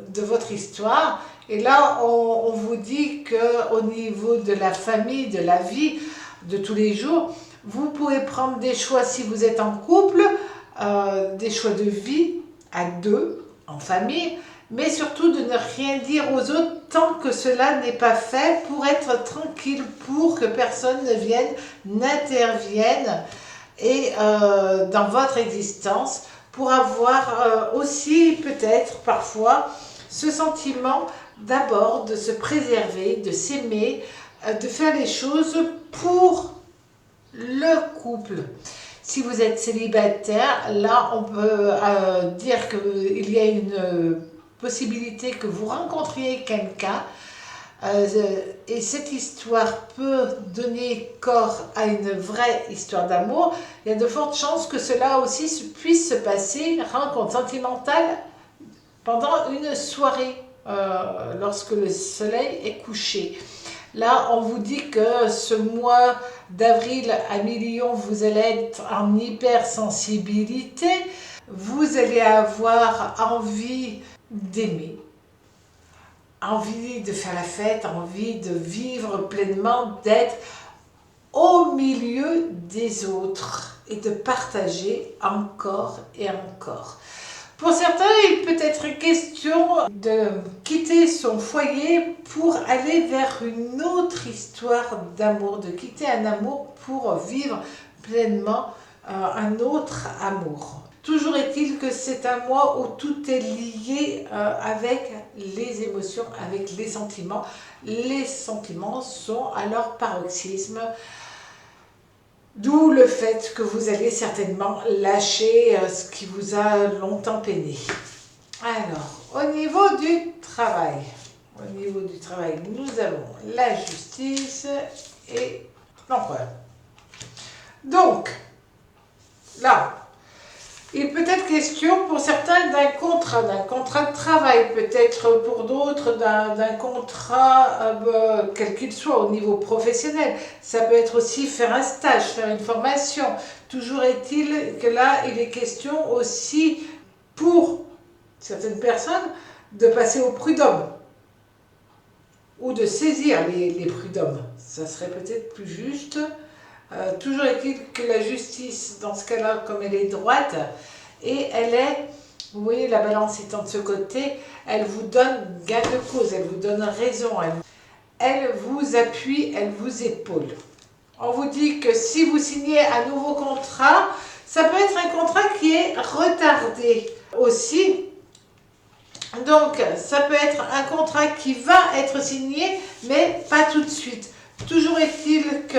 de votre histoire. Et là, on vous dit qu'au niveau de la famille, de la vie de tous les jours, vous pouvez prendre des choix si vous êtes en couple, des choix de vie à deux, en famille, mais surtout de ne rien dire aux autres tant que cela n'est pas fait, pour être tranquille, pour que personne ne vienne, n'intervienne et dans votre existence, pour avoir aussi peut-être parfois ce sentiment d'abord de se préserver, de s'aimer, de faire les choses pour le couple. Si vous êtes célibataire, là on peut dire qu'il y a une possibilité que vous rencontriez quelqu'un et cette histoire peut donner corps à une vraie histoire d'amour. Il y a de fortes chances que cela aussi puisse se passer, une rencontre sentimentale pendant une soirée lorsque le soleil est couché. Là, on vous dit que ce mois d'avril à mi-lion, vous allez être en hypersensibilité. Vous allez avoir envie d'aimer, envie de faire la fête, envie de vivre pleinement, d'être au milieu des autres et de partager encore et encore. Pour certains, il peut être question de quitter son foyer pour aller vers une autre histoire d'amour, de quitter un amour pour vivre pleinement un autre amour. Toujours est-il que c'est un mois où tout est lié avec les émotions, avec les sentiments. Les sentiments sont à leur paroxysme. D'où le fait que vous allez certainement lâcher ce qui vous a longtemps peiné. Alors, au niveau du travail, nous avons la justice et l'empereur. Donc, là, il peut être question pour certains d'un contrat de travail, peut-être pour d'autres d'un contrat, quel qu'il soit au niveau professionnel. Ça peut être aussi faire un stage, faire une formation. Toujours est-il que là, il est question aussi pour certaines personnes de passer au prud'homme ou de saisir les prud'hommes. Ça serait peut-être plus juste. Toujours est-il que la justice, dans ce cas-là, comme elle est droite, et elle est, vous voyez, la balance étant de ce côté, elle vous donne gain de cause, elle vous donne raison, elle vous appuie, elle vous épaule. On vous dit que si vous signez un nouveau contrat, ça peut être un contrat qui est retardé aussi. Donc, ça peut être un contrat qui va être signé, mais pas tout de suite. Toujours est-il que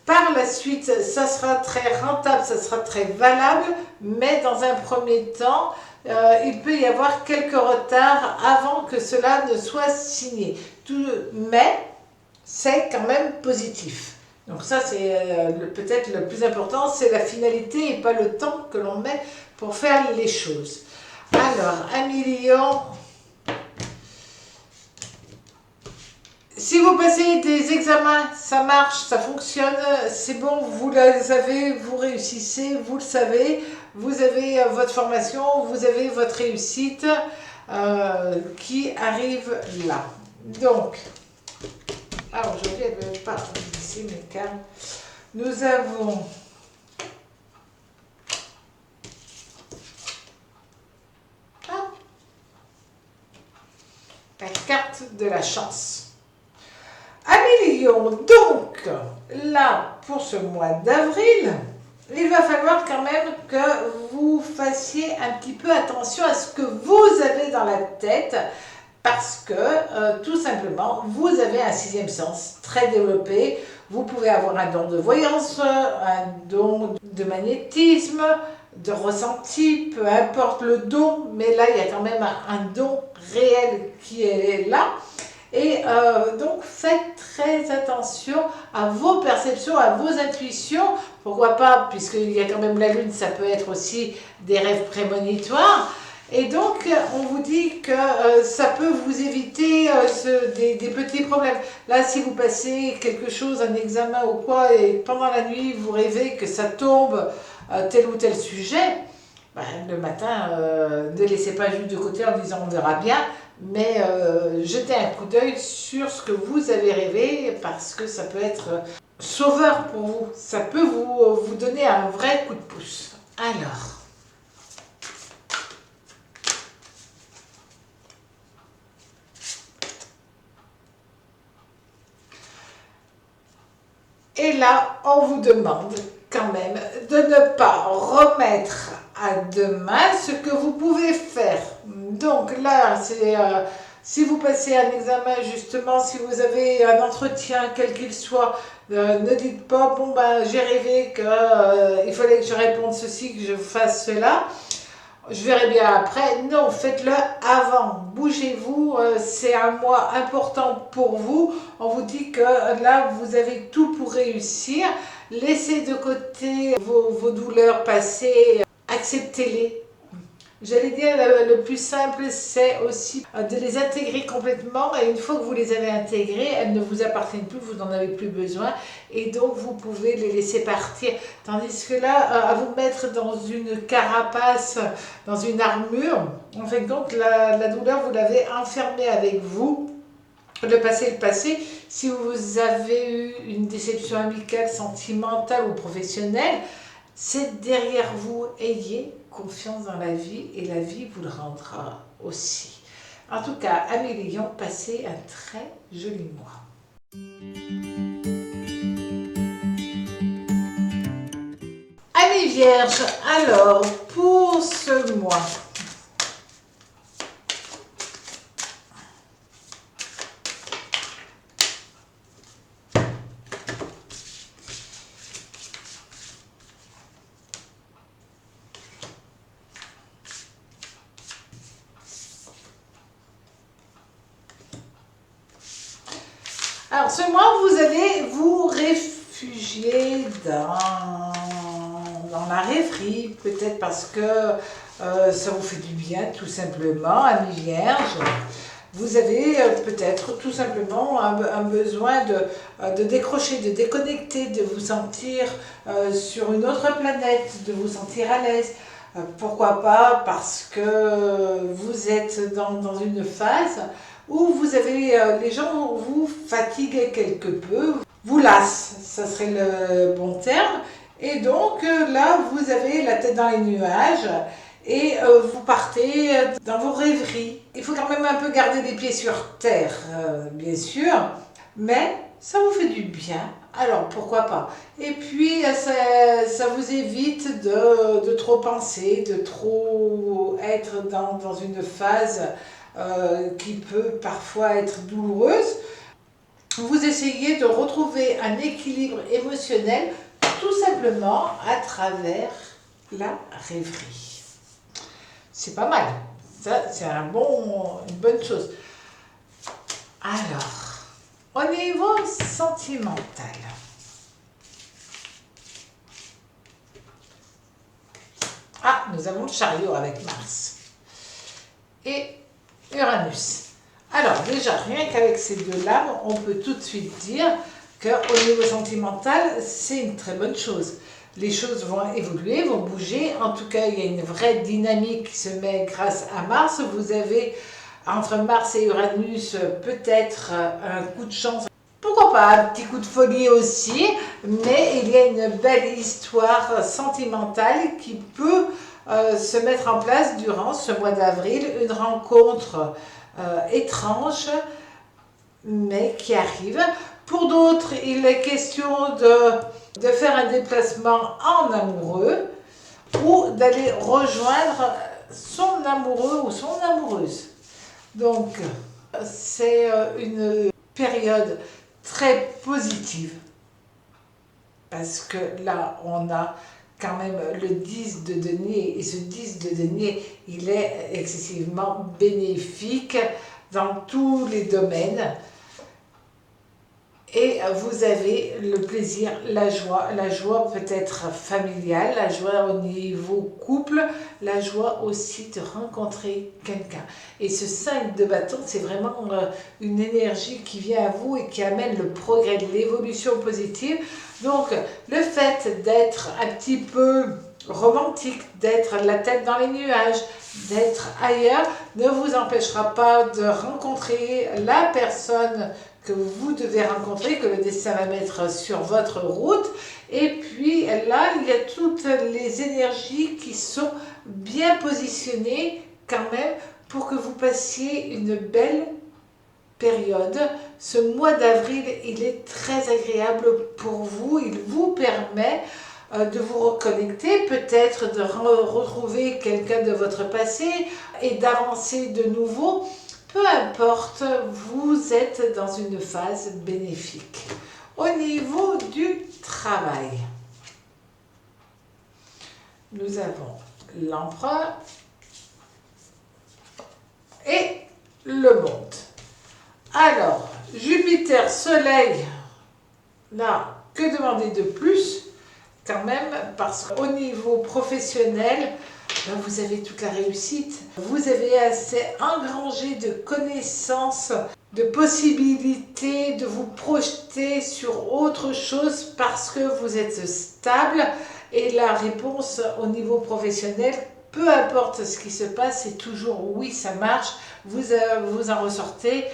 par la suite, ça sera très rentable, ça sera très valable, mais dans un premier temps, il peut y avoir quelques retards avant que cela ne soit signé. Mais c'est quand même positif. Donc ça, c'est peut-être le plus important, c'est la finalité et pas le temps que l'on met pour faire les choses. Alors, 1 million... Si vous passez des examens, ça marche, ça fonctionne, c'est bon, vous les avez, vous réussissez, vous le savez, vous avez votre formation, vous avez votre réussite qui arrive là. Donc, aujourd'hui, elle ne veut pas ici, mais calme. Nous avons la carte de la chance. Amis Lion, donc là, pour ce mois d'avril, il va falloir quand même que vous fassiez un petit peu attention à ce que vous avez dans la tête, parce que tout simplement, vous avez un sixième sens très développé. Vous pouvez avoir un don de voyance, un don de magnétisme, de ressenti, peu importe le don, mais là, il y a quand même un don réel qui est là. Et donc, faites très attention à vos perceptions, à vos intuitions. Pourquoi pas, puisqu'il y a quand même la lune, ça peut être aussi des rêves prémonitoires. Et donc, on vous dit que ça peut vous éviter des petits problèmes. Là, si vous passez quelque chose, un examen ou quoi, et pendant la nuit, vous rêvez que ça tombe tel ou tel sujet, ben, le matin, ne laissez pas juste de côté en disant on verra bien, mais jetez un coup d'œil sur ce que vous avez rêvé, parce que ça peut être sauveur pour vous. Ça peut vous donner un vrai coup de pouce. Alors, et là, on vous demande quand même de ne pas remettre à demain ce que vous pouvez faire. Donc là, c'est si vous passez un examen, justement, si vous avez un entretien, quel qu'il soit, ne dites pas, bon ben j'ai rêvé qu'il fallait que je réponde ceci, que je fasse cela. Je verrai bien après. Non, faites-le avant. Bougez-vous. C'est un mois important pour vous. On vous dit que là, vous avez tout pour réussir. Laissez de côté vos douleurs passées. Acceptez-les. J'allais dire, le plus simple, c'est aussi de les intégrer complètement. Et une fois que vous les avez intégrées, elles ne vous appartiennent plus, vous n'en avez plus besoin. Et donc, vous pouvez les laisser partir. Tandis que là, à vous mettre dans une carapace, dans une armure, en fin de compte, la douleur, vous l'avez enfermée avec vous. Le passé. Si vous avez eu une déception amicale, sentimentale ou professionnelle, c'est derrière vous. Ayez confiance dans la vie et la vie vous le rendra aussi. En tout cas, amis Lions, passez un très joli mois. Amis Vierges, alors pour ce mois, alors ce mois, vous allez vous réfugier dans la rêverie, peut-être parce que ça vous fait du bien, tout simplement, amis Vierges. Vous avez peut-être tout simplement un besoin de décrocher, de déconnecter, de vous sentir sur une autre planète, de vous sentir à l'aise. Pourquoi pas? Parce que vous êtes dans une phase où vous avez, les gens vous fatiguent quelque peu, vous lassent, ça serait le bon terme. Et donc là, vous avez la tête dans les nuages et vous partez dans vos rêveries. Il faut quand même un peu garder les pieds sur terre, bien sûr, mais ça vous fait du bien, alors pourquoi pas. Et puis ça vous évite de trop penser, de trop être dans une phase qui peut parfois être douloureuse. Vous essayez de retrouver un équilibre émotionnel tout simplement à travers la rêverie. C'est pas mal, ça c'est une bonne chose. Alors, au niveau sentimental, nous avons le chariot avec Mars et Uranus. Alors déjà, rien qu'avec ces deux lames, on peut tout de suite dire qu'au niveau sentimental, c'est une très bonne chose. Les choses vont évoluer, vont bouger. En tout cas, il y a une vraie dynamique qui se met grâce à Mars. Vous avez entre Mars et Uranus peut-être un coup de chance. Pourquoi pas un petit coup de folie aussi, mais il y a une belle histoire sentimentale qui peut se mettre en place durant ce mois d'avril. Une rencontre étrange, mais qui arrive. Pour d'autres, il est question de faire un déplacement en amoureux ou d'aller rejoindre son amoureux ou son amoureuse. Donc, c'est une période très positive parce que là, on a quand même le 10 de denier et ce 10 de denier, il est excessivement bénéfique dans tous les domaines. Et vous avez le plaisir, la joie peut-être familiale, la joie au niveau couple, la joie aussi de rencontrer quelqu'un. Et ce 5 de bâton, c'est vraiment une énergie qui vient à vous et qui amène le progrès, de l'évolution positive. Donc le fait d'être un petit peu romantique, d'être la tête dans les nuages, d'être ailleurs, ne vous empêchera pas de rencontrer la personne que vous devez rencontrer, que le destin va mettre sur votre route. Et puis là, il y a toutes les énergies qui sont bien positionnées quand même pour que vous passiez une belle période. Ce mois d'avril, il est très agréable pour vous. Il vous permet de vous reconnecter, peut-être de retrouver quelqu'un de votre passé et d'avancer de nouveau. Peu importe, vous êtes dans une phase bénéfique. Au niveau du travail, nous avons l'empereur et le monde. Alors, Jupiter, Soleil, là, que demander de plus quand même, parce qu'au niveau professionnel, vous avez toute la réussite. Vous avez assez engrangé de connaissances, de possibilités de vous projeter sur autre chose parce que vous êtes stable. Et la réponse au niveau professionnel, peu importe ce qui se passe, c'est toujours oui, ça marche. Vous en ressortez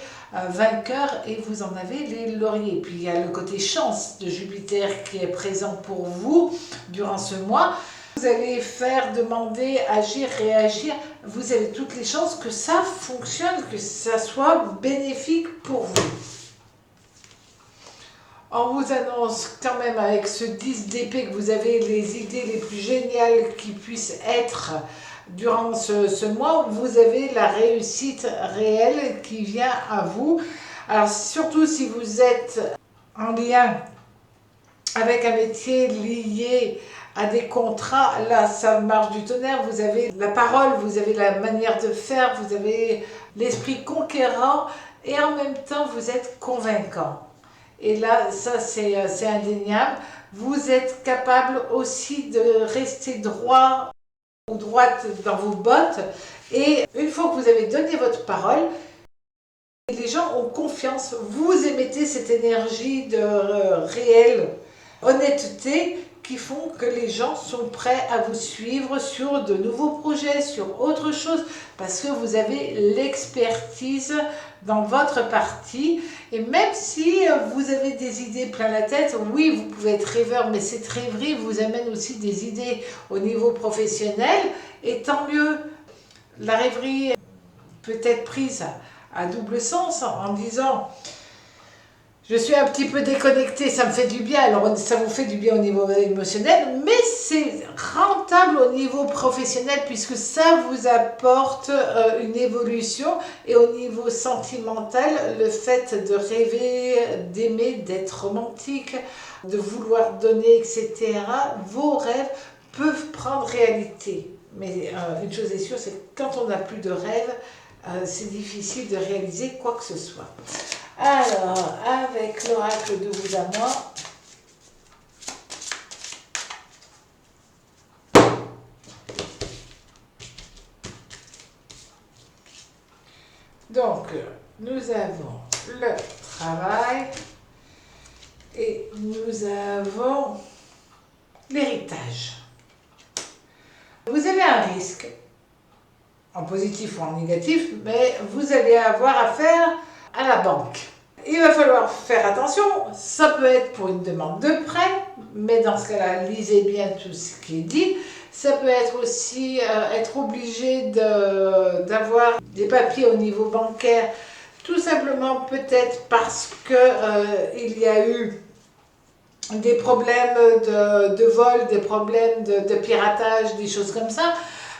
vainqueur et vous en avez les lauriers. Puis il y a le côté chance de Jupiter qui est présent pour vous durant ce mois. Vous allez faire, demander, agir, réagir. Vous avez toutes les chances que ça fonctionne, que ça soit bénéfique pour vous. On vous annonce quand même avec ce 10 d'épée que vous avez les idées les plus géniales qui puissent être durant ce mois. Vous avez la réussite réelle qui vient à vous. Alors surtout si vous êtes en lien avec un métier lié à des contrats, là ça marche du tonnerre, vous avez la parole, vous avez la manière de faire, vous avez l'esprit conquérant et en même temps vous êtes convaincant. Et là, ça c'est indéniable. Vous êtes capable aussi de rester droit ou droite dans vos bottes. Et une fois que vous avez donné votre parole, les gens ont confiance. Vous émettez cette énergie de réelle honnêteté qui font que les gens sont prêts à vous suivre sur de nouveaux projets, sur autre chose, parce que vous avez l'expertise dans votre partie. Et même si vous avez des idées plein la tête, oui, vous pouvez être rêveur, mais cette rêverie vous amène aussi des idées au niveau professionnel, et tant mieux. La rêverie peut être prise à double sens en disant je suis un petit peu déconnectée, ça me fait du bien, alors ça vous fait du bien au niveau émotionnel, mais c'est rentable au niveau professionnel puisque ça vous apporte une évolution, et au niveau sentimental, le fait de rêver, d'aimer, d'être romantique, de vouloir donner, etc., vos rêves peuvent prendre réalité. Mais une chose est sûre, c'est que quand on n'a plus de rêves, c'est difficile de réaliser quoi que ce soit. Alors, avec l'oracle de vous à moi, donc, nous avons le travail et nous avons l'héritage. Vous avez un risque, en positif ou en négatif, mais vous allez avoir affaire à la banque. Il va falloir faire attention, ça peut être pour une demande de prêt, mais dans ce cas-là, lisez bien tout ce qui est dit. Ça peut être aussi être obligé d'avoir des papiers au niveau bancaire, tout simplement peut-être parce qu'il y a eu des problèmes de vol, des problèmes de piratage, des choses comme ça.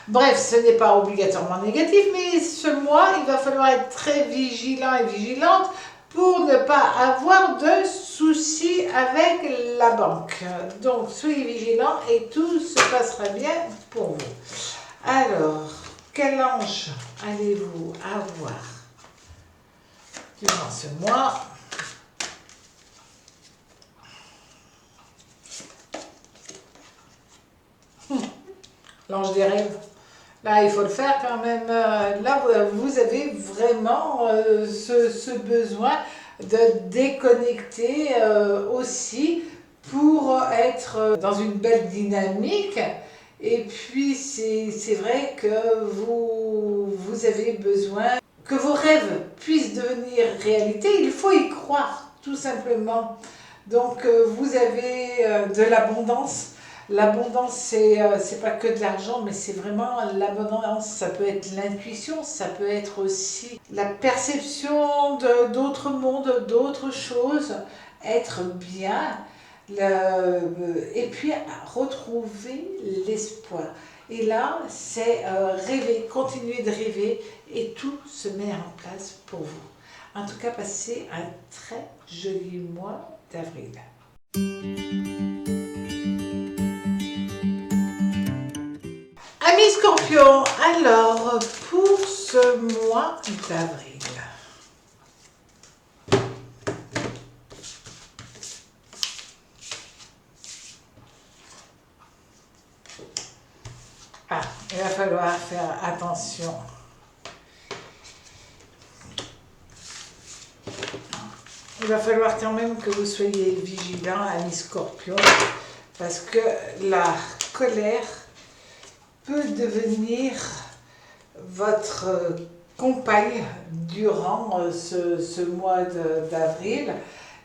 Bref, ce n'est pas obligatoirement négatif, mais ce mois, il va falloir être très vigilant et vigilante pour ne pas avoir de soucis avec la banque. Donc, soyez vigilants et tout se passera bien pour vous. Alors, quel ange allez-vous avoir durant ce mois? L'ange des rêves. Là, il faut le faire quand même. Là, vous avez vraiment ce besoin de déconnecter aussi pour être dans une belle dynamique. Et puis, c'est vrai que vous avez besoin que vos rêves puissent devenir réalité. Il faut y croire, tout simplement. Donc, vous avez de l'abondance. L'abondance, c'est pas que de l'argent, mais c'est vraiment l'abondance. Ça peut être l'intuition, ça peut être aussi la perception d'autres mondes, d'autres choses, être bien, et puis retrouver l'espoir. Et là, c'est rêver, continuer de rêver, et tout se met en place pour vous. En tout cas, passez un très joli mois d'avril. Amis Scorpions, alors pour ce mois d'avril, il va falloir faire attention. Il va falloir quand même que vous soyez vigilants, amis Scorpions, parce que la colère peut devenir votre compagne durant ce mois d'avril,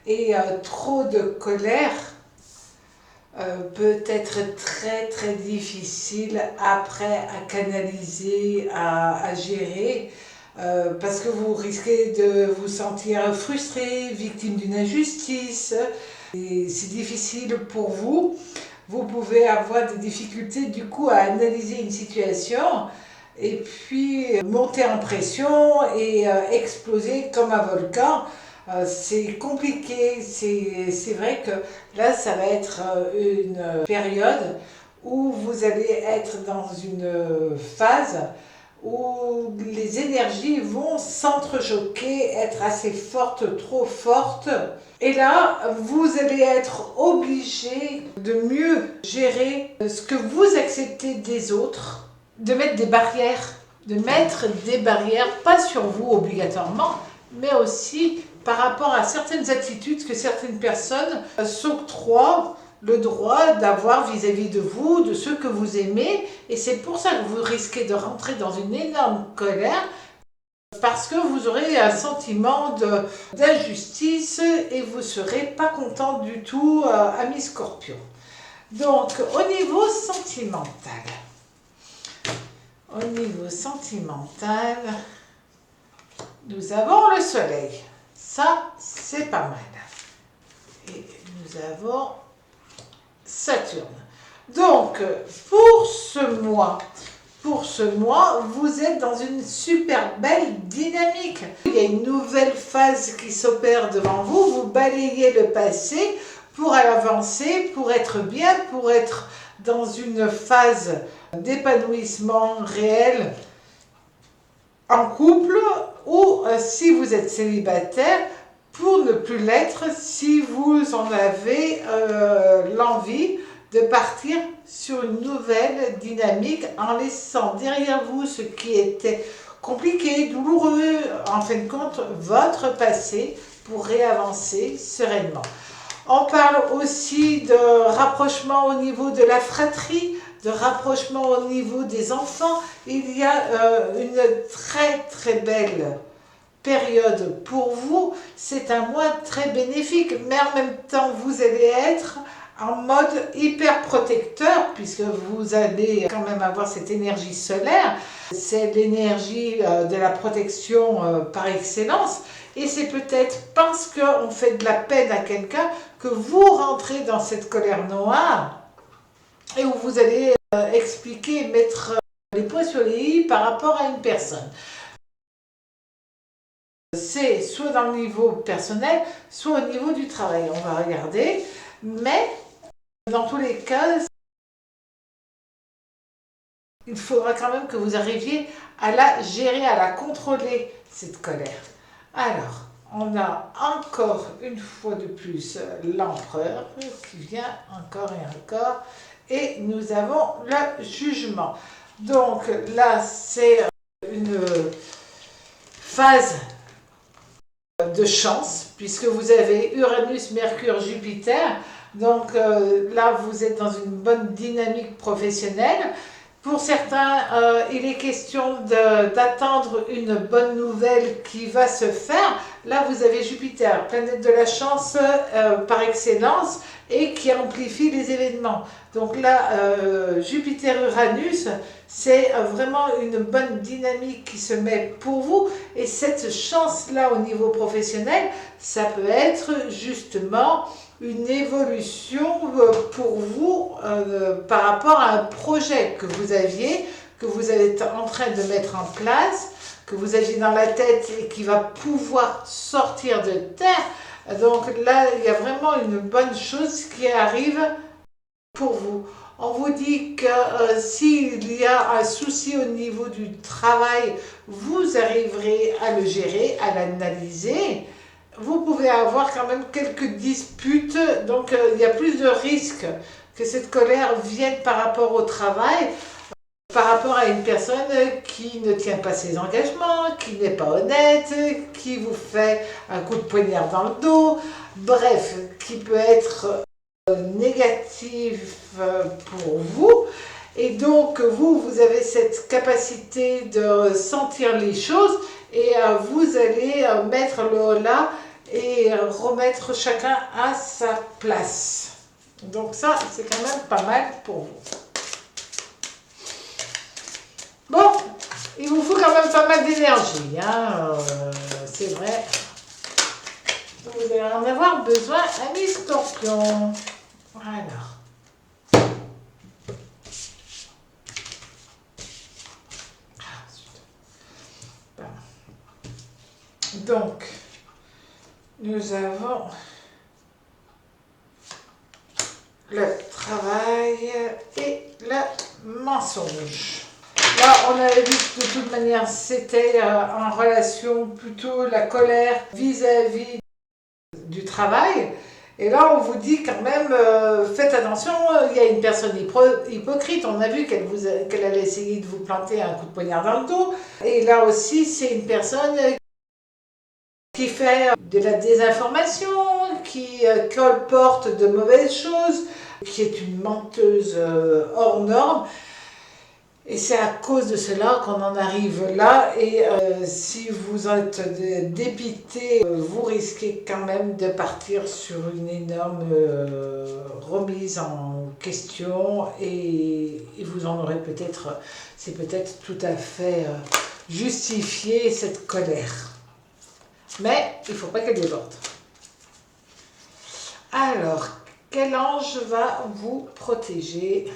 et trop de colère peut être très très difficile après à canaliser, à gérer, parce que vous risquez de vous sentir frustré, victime d'une injustice, et c'est difficile pour vous. Vous pouvez avoir des difficultés du coup à analyser une situation et puis monter en pression et exploser comme un volcan. C'est compliqué, c'est vrai que là ça va être une période où vous allez être dans une phase où les énergies vont s'entrechoquer, être assez fortes, trop fortes. Et là, vous allez être obligé de mieux gérer ce que vous acceptez des autres, de mettre des barrières, pas sur vous obligatoirement, mais aussi par rapport à certaines attitudes que certaines personnes s'octroient le droit d'avoir vis-à-vis de vous, de ceux que vous aimez, et c'est pour ça que vous risquez de rentrer dans une énorme colère, parce que vous aurez un sentiment d'injustice et vous ne serez pas content du tout, amis Scorpions. Donc, au niveau sentimental, nous avons le soleil. Ça, c'est pas mal. Et nous avons Saturne. Donc, pour ce mois, vous êtes dans une super belle dynamique. Il y a une nouvelle phase qui s'opère devant vous. Vous balayez le passé pour avancer, pour être bien, pour être dans une phase d'épanouissement réel en couple, ou si vous êtes célibataire, pour ne plus l'être si vous en avez l'envie de partir sur une nouvelle dynamique en laissant derrière vous ce qui était compliqué, douloureux, en fin de compte, votre passé pour réavancer sereinement. On parle aussi de rapprochement au niveau de la fratrie, de rapprochement au niveau des enfants. Il y a une très belle période pour vous. C'est un mois très bénéfique, mais en même temps, vous allez être en mode hyper protecteur, puisque vous allez quand même avoir cette énergie solaire. C'est l'énergie de la protection par excellence. Et c'est peut-être parce qu'on fait de la peine à quelqu'un que vous rentrez dans cette colère noire et où vous allez expliquer, mettre les points sur les i par rapport à une personne. C'est soit dans le niveau personnel, soit au niveau du travail. On va regarder. Mais dans tous les cas, il faudra quand même que vous arriviez à la gérer, à la contrôler, cette colère. Alors, on a encore une fois de plus l'empereur qui vient encore et encore. Et nous avons le jugement. Donc là, c'est une phase de chance, puisque vous avez Uranus, Mercure, Jupiter. Donc là, vous êtes dans une bonne dynamique professionnelle. Pour certains, il est question d'attendre une bonne nouvelle qui va se faire. Là, vous avez Jupiter, planète de la chance par excellence, et qui amplifie les événements. Donc là, Jupiter-Uranus, c'est vraiment une bonne dynamique qui se met pour vous. Et cette chance-là au niveau professionnel, ça peut être justement une évolution pour vous par rapport à un projet que vous aviez, que vous êtes en train de mettre en place, que vous aviez dans la tête et qui va pouvoir sortir de terre. Donc là, il y a vraiment une bonne chose qui arrive pour vous. On vous dit que s'il y a un souci au niveau du travail, vous arriverez à le gérer, à l'analyser. Vous pouvez avoir quand même quelques disputes, donc il y a plus de risques que cette colère vienne par rapport au travail, par rapport à une personne qui ne tient pas ses engagements, qui n'est pas honnête, qui vous fait un coup de poignard dans le dos, bref, qui peut être négatif pour vous. Et donc vous avez cette capacité de sentir les choses et vous allez mettre le holà et remettre chacun à sa place. Donc ça, c'est quand même pas mal pour vous. Bon, il vous faut quand même pas mal d'énergie, hein, c'est vrai. Vous allez en avoir besoin, amis scorpions. Alors. Donc, nous avons le travail et le mensonge. Là, on avait vu que de toute manière, c'était en relation plutôt la colère vis-à-vis du travail. Et là, on vous dit quand même, faites attention, il y a une personne hypocrite. On a vu qu'elle allait essayer de vous planter un coup de poignard dans le dos. Et là aussi, c'est une personne qui fait de la désinformation, qui colporte de mauvaises choses, qui est une menteuse hors norme. Et c'est à cause de cela qu'on en arrive là. Et si vous êtes dépité, vous risquez quand même de partir sur une énorme remise en question. Et vous en aurez peut-être, c'est peut-être tout à fait justifié cette colère. Mais il ne faut pas qu'elle déborde. Alors, quel ange va vous protéger ?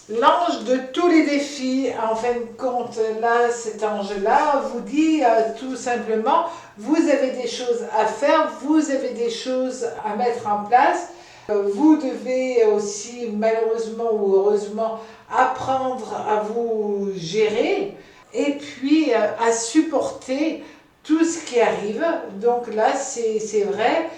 L'ange de tous les défis, en fin de compte, là, cet ange-là vous dit tout simplement, vous avez des choses à faire, vous avez des choses à mettre en place. Vous devez aussi, malheureusement ou heureusement, apprendre à vous gérer et puis à supporter tout ce qui arrive. Donc là, c'est vrai,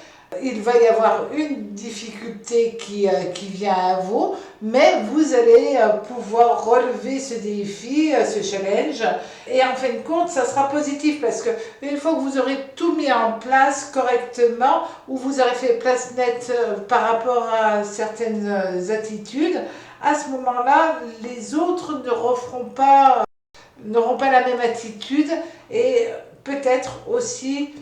Il va y avoir une difficulté qui vient à vous, mais vous allez pouvoir relever ce défi, ce challenge. Et en fin de compte, ça sera positif parce que une fois que vous aurez tout mis en place correctement, ou vous aurez fait place nette par rapport à certaines attitudes, à ce moment-là, les autres n'auront pas la même attitude et peut-être aussi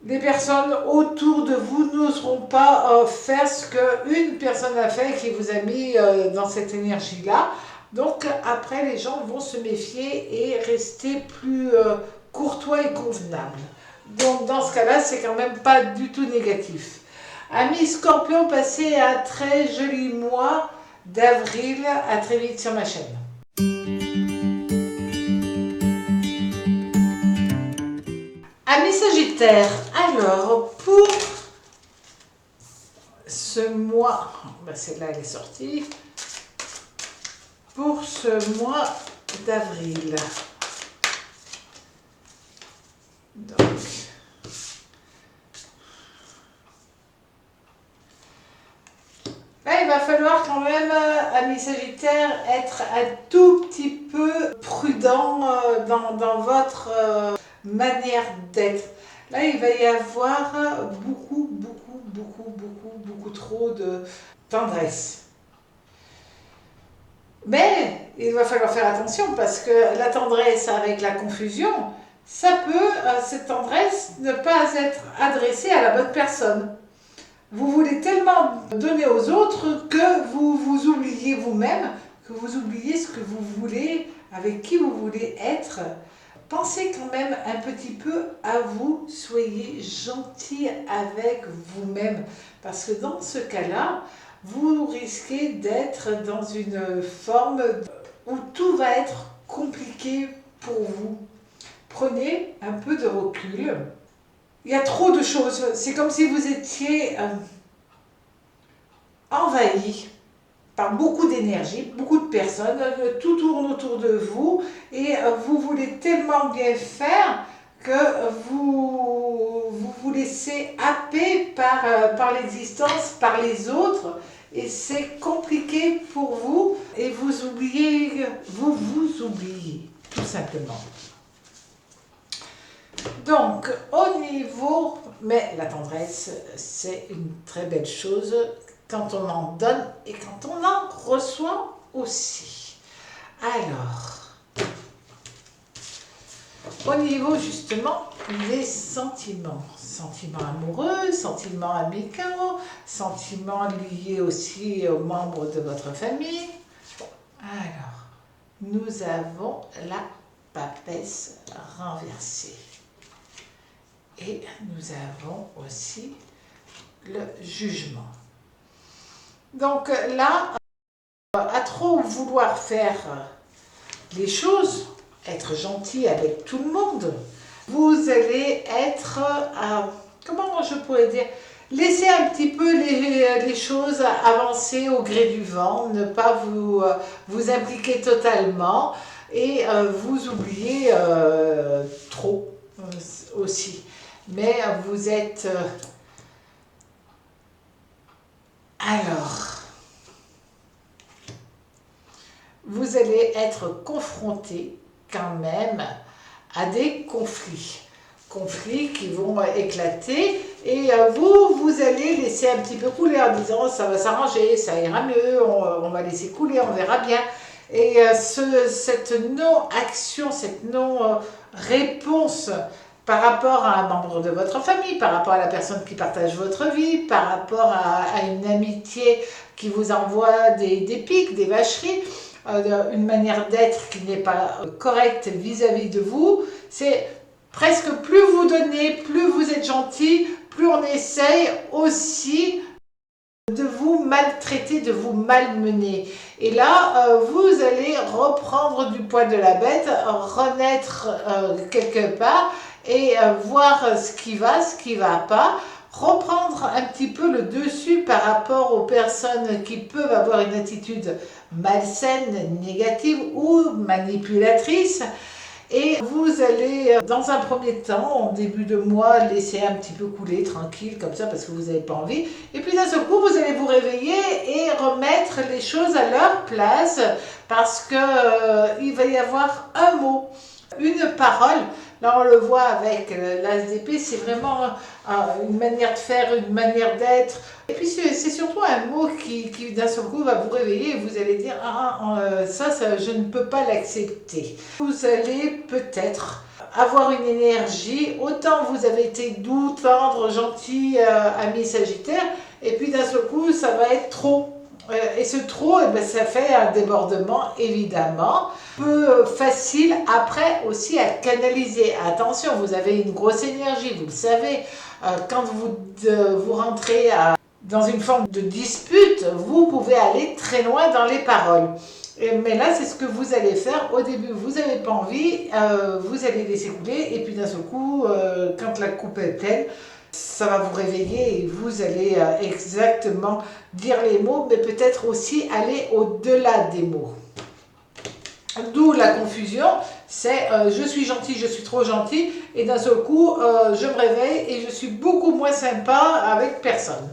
les personnes autour de vous n'oseront pas faire ce qu'une personne a fait qui vous a mis dans cette énergie-là. Donc après, les gens vont se méfier et rester plus courtois et convenables. Donc dans ce cas-là, c'est quand même pas du tout négatif. Amis Scorpion, passez un très joli mois d'avril. À très vite sur ma chaîne. Amis Sagittaire, alors pour ce mois, celle-là elle est sortie, pour ce mois d'avril, donc, là il va falloir quand même, amis Sagittaire, être un tout petit peu prudent dans votre manière d'être. Là, il va y avoir beaucoup trop de tendresse. Mais il va falloir faire attention parce que la tendresse avec la confusion, ça peut, cette tendresse, ne pas être adressée à la bonne personne. Vous voulez tellement donner aux autres que vous vous oubliez vous-même, que vous oubliez ce que vous voulez, avec qui vous voulez être. Pensez quand même un petit peu à vous, soyez gentil avec vous-même, parce que dans ce cas-là, vous risquez d'être dans une forme où tout va être compliqué pour vous. Prenez un peu de recul. Il y a trop de choses, c'est comme si vous étiez envahi par beaucoup d'énergie, beaucoup de personnes, tout tourne autour de vous et vous voulez tellement bien faire que vous laissez happer par l'existence, par les autres et c'est compliqué pour vous et vous vous oubliez tout simplement. Donc au niveau, mais la tendresse c'est une très belle chose quand on en donne et quand on en reçoit aussi. Alors, au niveau justement des sentiments, sentiments amoureux, sentiments amicaux, sentiments liés aussi aux membres de votre famille. Alors, nous avons la papesse renversée. Et nous avons aussi le jugement. Donc là, à trop vouloir faire les choses, être gentil avec tout le monde, vous allez être, comment je pourrais dire, laisser un petit peu les choses avancer au gré du vent, ne pas vous impliquer totalement et vous oublier trop aussi. Mais vous êtes... alors, vous allez être confronté quand même à des conflits. Conflits qui vont éclater et vous allez laisser un petit peu couler en disant ça va s'arranger, ça ira mieux, on va laisser couler, on verra bien. Et cette non-action, cette non-réponse par rapport à un membre de votre famille, par rapport à la personne qui partage votre vie, par rapport à une amitié qui vous envoie des pics, des vacheries, une manière d'être qui n'est pas correcte vis-à-vis de vous, c'est presque plus vous donnez, plus vous êtes gentil, plus on essaye aussi de vous maltraiter, de vous malmener. Et là, vous allez reprendre du poil de la bête, renaître quelque part et voir ce qui va pas, reprendre un petit peu le dessus par rapport aux personnes qui peuvent avoir une attitude malsaine, négative ou manipulatrice. Et vous allez, dans un premier temps, en début de mois, laisser un petit peu couler, tranquille, comme ça, parce que vous n'avez pas envie. Et puis d'un seul coup, vous allez vous réveiller et remettre les choses à leur place, parce que il va y avoir un mot, une parole. Là, on le voit avec l'as d'épée, c'est vraiment une manière de faire, une manière d'être. Et puis, c'est surtout un mot qui d'un seul coup, va vous réveiller et vous allez dire « ça, je ne peux pas l'accepter ». Vous allez peut-être avoir une énergie, autant vous avez été doux, tendre, gentil, ami Sagittaire, et puis d'un seul coup, ça va être trop. Et ce trop, eh ben, ça fait un débordement, évidemment, peu facile après aussi à canaliser. Attention, vous avez une grosse énergie, vous le savez, quand vous rentrez dans une forme de dispute, vous pouvez aller très loin dans les paroles. Mais là, c'est ce que vous allez faire. Au début, vous n'avez pas envie, vous allez laisser couler, et puis d'un seul coup, quand la coupe est pleine, ça va vous réveiller et vous allez exactement dire les mots, mais peut-être aussi aller au-delà des mots. D'où la confusion, c'est je suis gentil, je suis trop gentil, et d'un seul coup, je me réveille et je suis beaucoup moins sympa avec personne.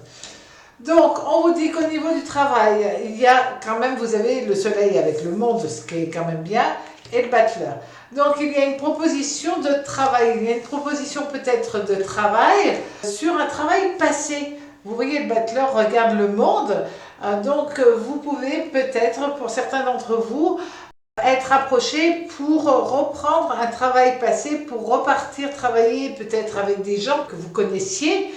Donc, on vous dit qu'au niveau du travail, il y a quand même, vous avez le soleil avec le monde, ce qui est quand même bien, et le bachelor. Donc, il y a une proposition de travail, il y a une proposition peut-être de travail sur un travail passé. Vous voyez, le bachelor regarde le monde, donc vous pouvez peut-être, pour certains d'entre vous, être approché pour reprendre un travail passé, pour repartir travailler peut-être avec des gens que vous connaissiez.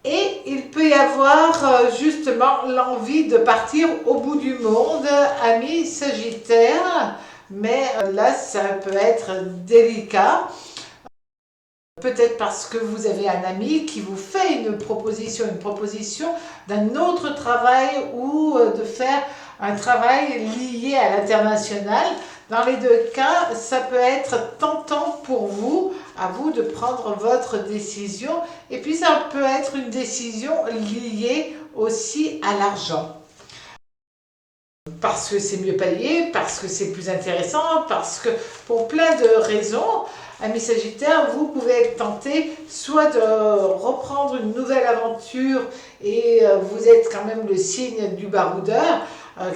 Et il peut y avoir justement l'envie de partir au bout du monde, ami Sagittaire, mais là ça peut être délicat. Peut-être parce que vous avez un ami qui vous fait une proposition d'un autre travail ou de faire un travail lié à l'international. Dans les deux cas, ça peut être tentant pour vous, à vous de prendre votre décision. Et puis ça peut être une décision liée aussi à l'argent. Parce que c'est mieux payé, parce que c'est plus intéressant, parce que pour plein de raisons, ami Sagittaire, vous pouvez être tenté soit de reprendre une nouvelle aventure et vous êtes quand même le signe du baroudeur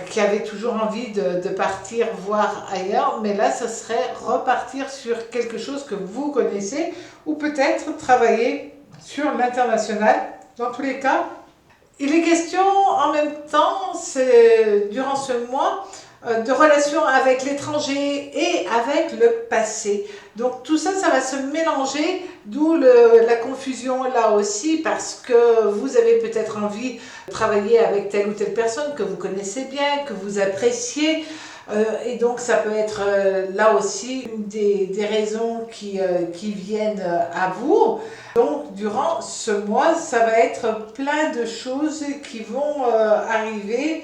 qui avait toujours envie de partir voir ailleurs, mais là, ce serait repartir sur quelque chose que vous connaissez ou peut-être travailler sur l'international. Dans tous les cas, il est question en même temps, durant ce mois, de relations avec l'étranger et avec le passé. Donc tout ça, ça va se mélanger, d'où la confusion là aussi, parce que vous avez peut-être envie de travailler avec telle ou telle personne que vous connaissez bien, que vous appréciez, et donc ça peut être là aussi une des raisons qui viennent à vous. Donc durant ce mois, ça va être plein de choses qui vont arriver.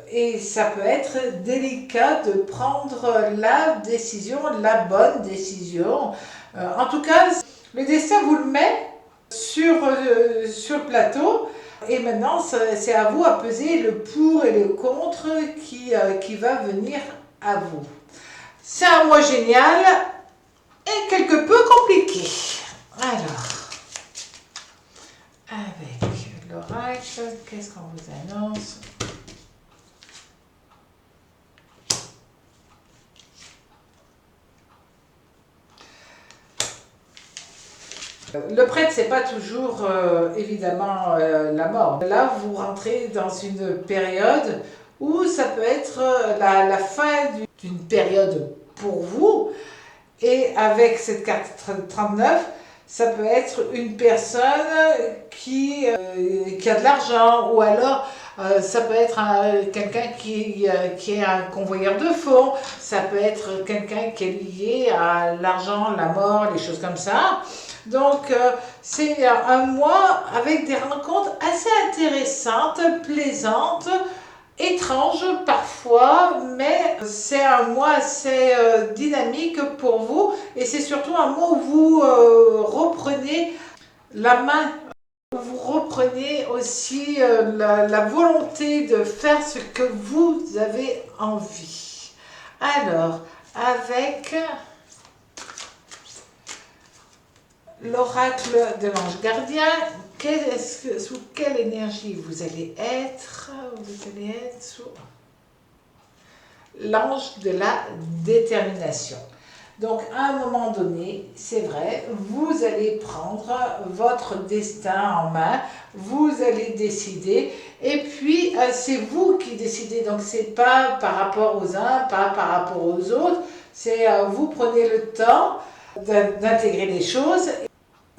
Et ça peut être délicat de prendre la décision, la bonne décision. En tout cas, le destin vous le met sur le plateau. Et maintenant, c'est à vous à peser le pour et le contre qui va venir à vous. C'est un mois génial et quelque peu compliqué. Alors, avec l'oracle, qu'est-ce qu'on vous annonce ? Le prêtre, c'est pas toujours évidemment la mort. Là, vous rentrez dans une période où ça peut être la fin d'une période pour vous. Et avec cette carte 39, ça peut être une personne qui a de l'argent, ou alors ça peut être quelqu'un qui est un convoyeur de fonds, ça peut être quelqu'un qui est lié à l'argent, la mort, les choses comme ça. Donc c'est un mois avec des rencontres assez intéressantes, plaisantes, étranges parfois, mais c'est un mois assez dynamique pour vous, et c'est surtout un mois où vous reprenez la main, où vous reprenez aussi la volonté de faire ce que vous avez envie. Alors, avec l'oracle de l'ange gardien. Sous quelle énergie vous allez être? Vous allez être sous l'ange de la détermination. Donc, à un moment donné, c'est vrai, vous allez prendre votre destin en main, vous allez décider, et puis c'est vous qui décidez. Donc, c'est pas par rapport aux uns, pas par rapport aux autres, c'est vous prenez le temps d'intégrer les choses.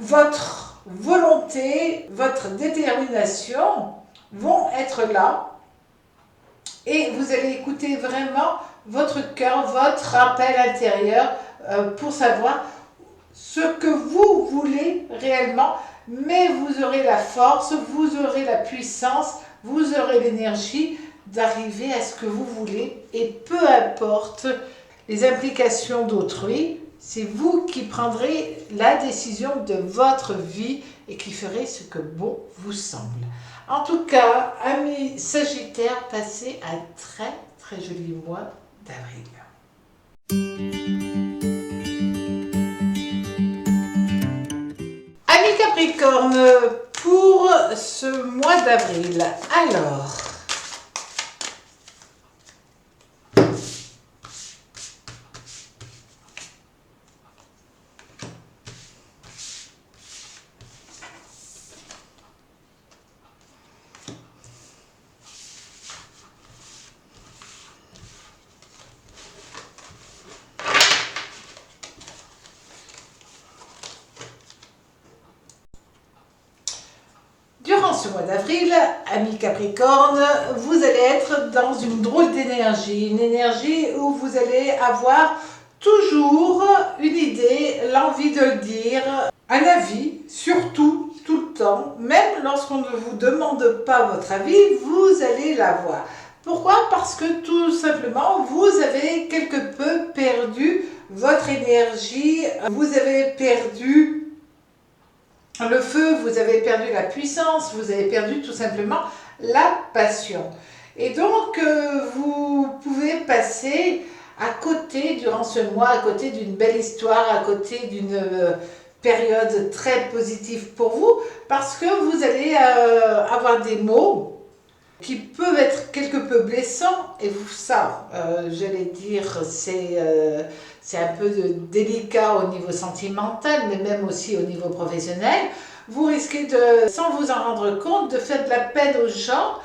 Votre volonté, votre détermination vont être là, et vous allez écouter vraiment votre cœur, votre appel intérieur pour savoir ce que vous voulez réellement, mais vous aurez la force, vous aurez la puissance, vous aurez l'énergie d'arriver à ce que vous voulez, et peu importe les implications d'autrui, c'est vous qui prendrez la décision de votre vie et qui ferez ce que bon vous semble. En tout cas, amis Sagittaires, passez un très très joli mois d'avril. Amis Capricorne, pour ce mois d'avril, alors... Durant ce mois d'avril, amis Capricorne, vous allez être dans une drôle d'énergie, une énergie où vous allez avoir toujours une idée, l'envie de le dire, un avis, surtout, tout le temps, même lorsqu'on ne vous demande pas votre avis, vous allez l'avoir. Pourquoi? Parce que tout simplement, vous avez quelque peu perdu votre énergie, vous avez perdu le feu, vous avez perdu la puissance, vous avez perdu tout simplement la passion. Et donc, vous pouvez passer à côté, durant ce mois, à côté d'une belle histoire, à côté d'une période très positive pour vous, parce que vous allez avoir des mots qui peuvent être quelque peu blessants, et ça, j'allais dire, c'est un peu délicat au niveau sentimental, mais même aussi au niveau professionnel. Vous risquez de, sans vous en rendre compte, de faire de la peine aux gens,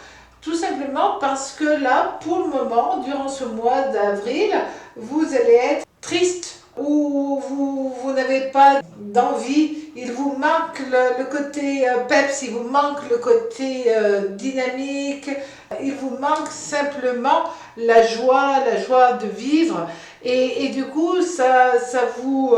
tout simplement parce que là, pour le moment, durant ce mois d'avril, vous allez être triste, ou vous n'avez pas d'envie, il vous manque le côté peps, il vous manque le côté dynamique, il vous manque simplement la joie de vivre, et du coup ça vous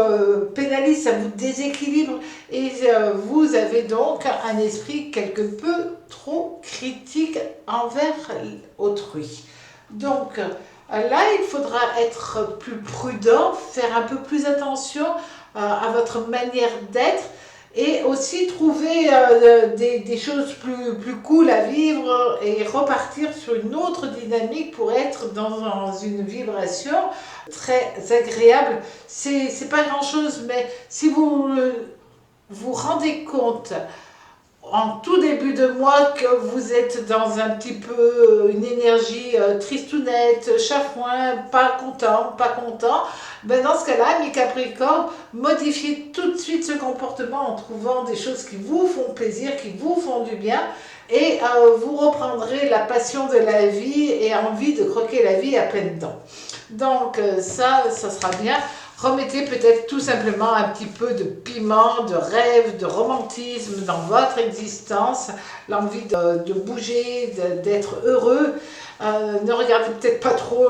pénalise, ça vous déséquilibre, et vous avez donc un esprit quelque peu trop critique envers autrui. Donc là, il faudra être plus prudent, faire un peu plus attention à votre manière d'être, et aussi trouver des choses plus cool à vivre, et repartir sur une autre dynamique pour être dans une vibration très agréable. C'est pas grand chose, mais si vous vous rendez compte en tout début de mois que vous êtes dans un petit peu une énergie tristounette, chafouin, pas content, ben dans ce cas-là, mes Capricornes, modifiez tout de suite ce comportement en trouvant des choses qui vous font plaisir, qui vous font du bien, et vous reprendrez la passion de la vie et envie de croquer la vie à pleines dents. Donc ça sera bien. Remettez peut-être tout simplement un petit peu de piment, de rêve, de romantisme dans votre existence, l'envie de bouger, d'être heureux. Ne regardez peut-être pas trop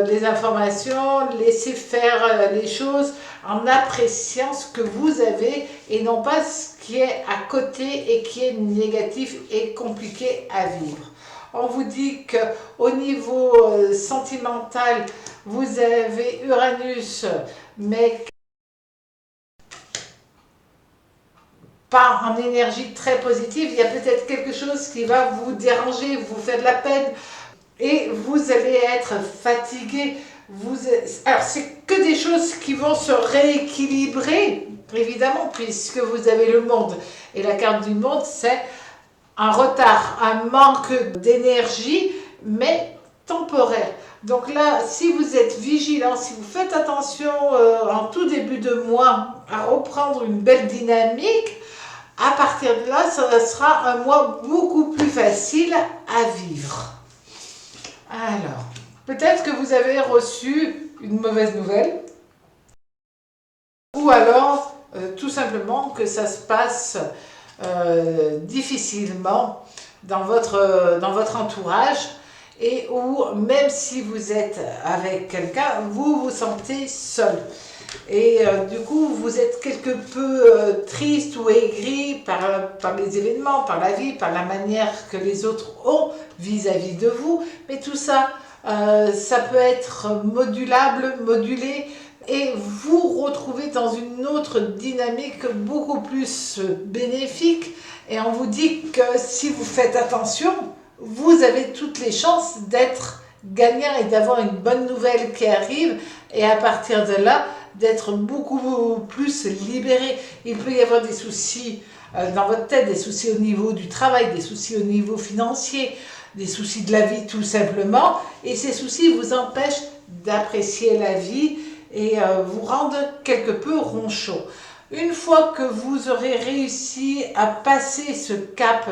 les informations, laissez faire les choses en appréciant ce que vous avez, et non pas ce qui est à côté et qui est négatif et compliqué à vivre. On vous dit qu'au niveau sentimental, vous avez Uranus, mais pas en énergie très positive. Il y a peut-être quelque chose qui va vous déranger, vous faire de la peine, et vous allez être fatigué. Alors, c'est que des choses qui vont se rééquilibrer évidemment, puisque vous avez le monde. Et la carte du monde, c'est un retard, un manque d'énergie, mais temporaire. Donc là, si vous êtes vigilant, si vous faites attention en tout début de mois à reprendre une belle dynamique, à partir de là, ça sera un mois beaucoup plus facile à vivre. Alors, peut-être que vous avez reçu une mauvaise nouvelle, ou alors tout simplement que ça se passe difficilement dans votre entourage, et où même si vous êtes avec quelqu'un, vous vous sentez seul. Et du coup, vous êtes quelque peu triste ou aigri par les événements, par la vie, par la manière que les autres ont vis-à-vis de vous. Mais tout ça, ça peut être modulable, modulé, et vous retrouver dans une autre dynamique beaucoup plus bénéfique. Et on vous dit que si vous faites attention, vous avez toutes les chances d'être gagnant et d'avoir une bonne nouvelle qui arrive, et à partir de là, d'être beaucoup plus libéré. Il peut y avoir des soucis dans votre tête, des soucis au niveau du travail, des soucis au niveau financier, des soucis de la vie tout simplement, et ces soucis vous empêchent d'apprécier la vie et vous rendent quelque peu ronchon. Une fois que vous aurez réussi à passer ce cap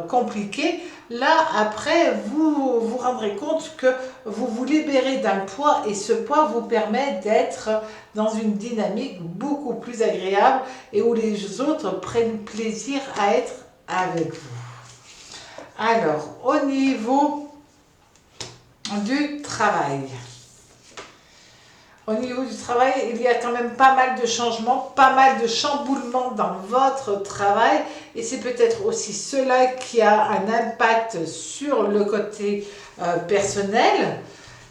compliqué, là, après, vous vous rendrez compte que vous vous libérez d'un poids, et ce poids vous permet d'être dans une dynamique beaucoup plus agréable et où les autres prennent plaisir à être avec vous. Alors, au niveau du travail. Au niveau du travail, il y a quand même pas mal de changements, pas mal de chamboulements dans votre travail, et c'est peut-être aussi cela qui a un impact sur le côté personnel.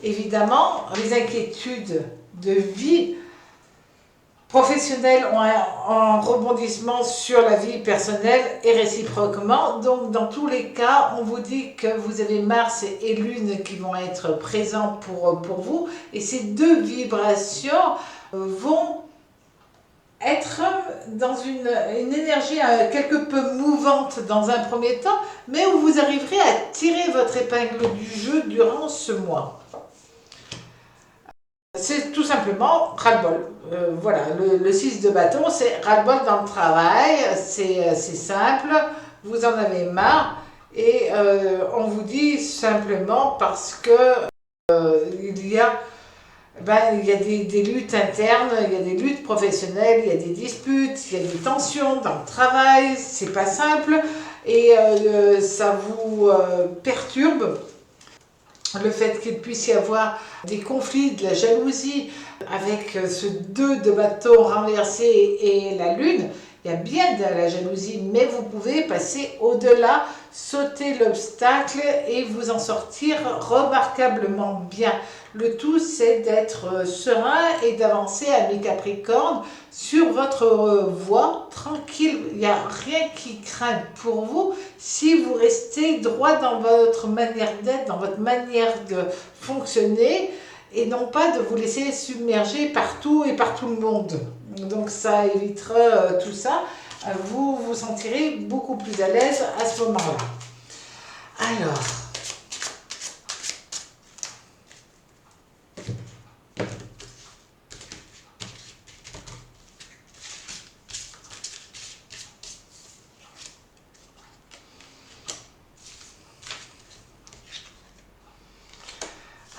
Évidemment, les inquiétudes de vie professionnelle ont un rebondissement sur la vie personnelle et réciproquement. Donc dans tous les cas, on vous dit que vous avez Mars et Lune qui vont être présents pour vous, et ces deux vibrations vont être dans une énergie quelque peu mouvante dans un premier temps, mais où vous arriverez à tirer votre épingle du jeu durant ce mois. C'est tout simplement ras-le-bol. Voilà, le 6 de bâton, c'est ras-le-bol dans le travail, c'est simple, vous en avez marre, et on vous dit simplement parce que il y a des luttes internes, il y a des luttes professionnelles, il y a des disputes, il y a des tensions dans le travail, c'est pas simple, et ça vous perturbe. Le fait qu'il puisse y avoir des conflits, de la jalousie, avec ce 2 de bâton renversé et la lune, il y a bien de la jalousie, mais vous pouvez passer au-delà, sauter l'obstacle et vous en sortir remarquablement bien. Le tout, c'est d'être serein et d'avancer à mi-capricorne sur votre voie, tranquille. Il n'y a rien qui craint pour vous si vous restez droit dans votre manière d'être, dans votre manière de fonctionner, et non pas de vous laisser submerger partout et par tout le monde. Donc ça évitera tout ça. Vous vous sentirez beaucoup plus à l'aise à ce moment-là. Alors,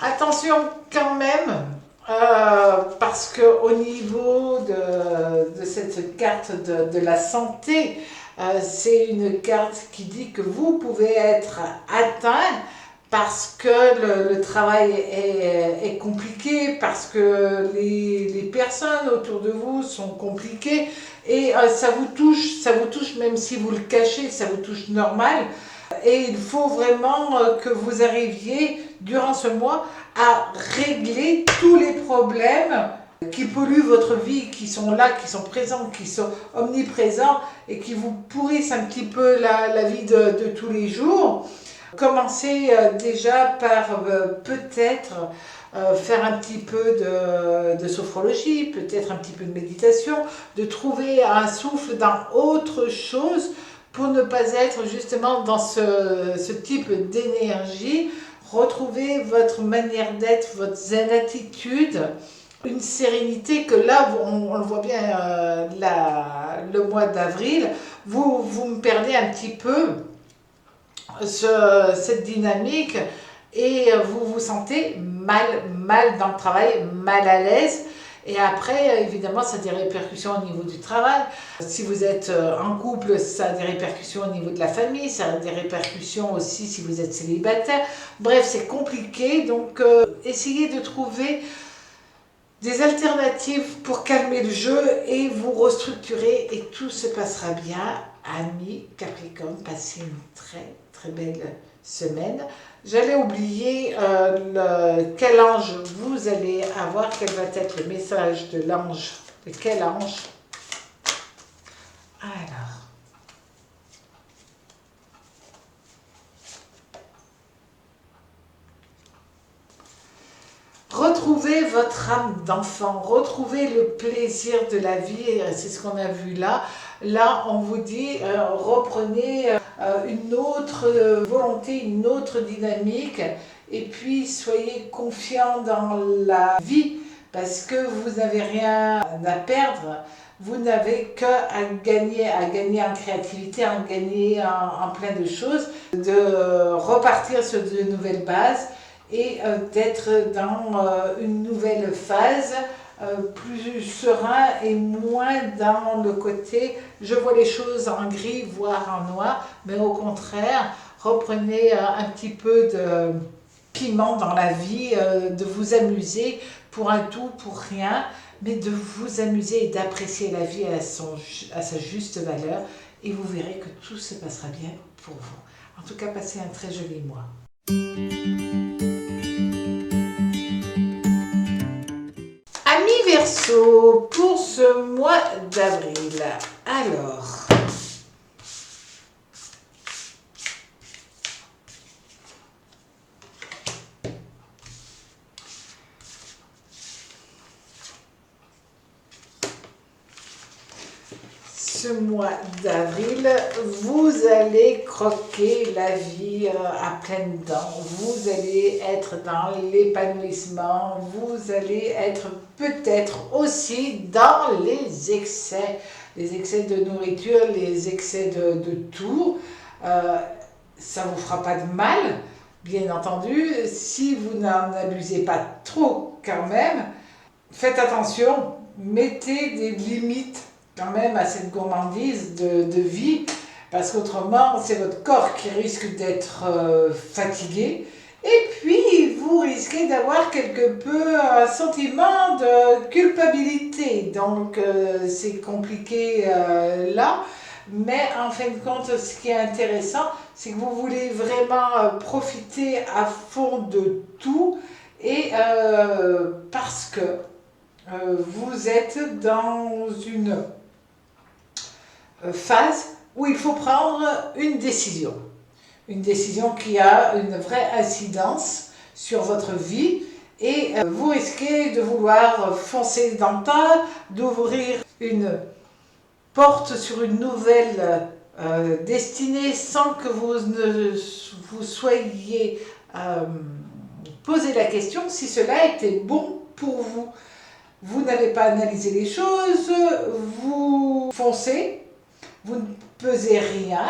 attention quand même, parce qu'au niveau de cette carte de la santé, c'est une carte qui dit que vous pouvez être atteint parce que le travail est compliqué, parce que les personnes autour de vous sont compliquées, et ça vous touche même si vous le cachez, ça vous touche normal. Et il faut vraiment que vous arriviez durant ce mois à régler tous les problèmes qui polluent votre vie, qui sont là, qui sont présents, qui sont omniprésents et qui vous pourrissent un petit peu la vie de tous les jours. Commencez déjà par peut-être faire un petit peu de sophrologie, peut-être un petit peu de méditation, de trouver un souffle dans autre chose pour ne pas être justement dans ce type d'énergie. Retrouvez votre manière d'être, votre zen attitude, une sérénité que là, on le voit bien le mois d'avril, vous me perdez un petit peu cette dynamique et vous vous sentez mal dans le travail, mal à l'aise. Et après, évidemment, ça a des répercussions au niveau du travail. Si vous êtes en couple, ça a des répercussions au niveau de la famille, ça a des répercussions aussi si vous êtes célibataire. Bref, c'est compliqué, donc essayez de trouver des alternatives pour calmer le jeu et vous restructurer et tout se passera bien. Amis Capricorne, passez une très belle semaine. J'allais oublier quel ange vous allez avoir, quel va être le message de l'ange, de quel ange. Alors, retrouvez votre âme d'enfant, retrouvez le plaisir de la vie, c'est ce qu'on a vu là. Là, on vous dit, reprenez une autre volonté, une autre dynamique, et puis soyez confiants dans la vie, parce que vous n'avez rien à perdre, vous n'avez qu'à gagner en créativité, à gagner en plein de choses, de repartir sur de nouvelles bases, et d'être dans une nouvelle phase, plus serein et moins dans le côté je vois les choses en gris voire en noir, mais au contraire reprenez un petit peu de piment dans la vie, de vous amuser pour un tout, pour rien, mais de vous amuser et d'apprécier la vie à sa juste valeur, et vous verrez que tout se passera bien pour vous. En tout cas, passez un très joli mois. Amis Verseau, pour ce mois d'avril, alors, ce mois d'avril, vous allez croquer la vie à pleines dents, vous allez être dans l'épanouissement, vous allez être peut-être aussi dans les excès de nourriture, les excès de tout. Ça ne vous fera pas de mal, bien entendu, si vous n'en abusez pas trop quand même. Faites attention, mettez des limites quand même à cette gourmandise de vie, parce qu'autrement c'est votre corps qui risque d'être fatigué, et puis vous risquez d'avoir quelque peu un sentiment de culpabilité, donc c'est compliqué là, mais en fin de compte ce qui est intéressant c'est que vous voulez vraiment profiter à fond de tout, et parce que vous êtes dans une phase où il faut prendre une décision qui a une vraie incidence sur votre vie, et vous risquez de vouloir foncer dans le tas, d'ouvrir une porte sur une nouvelle destinée sans que vous ne vous soyez posé la question si cela était bon pour vous. Vous n'avez pas analysé les choses, vous foncez, vous ne pesez rien,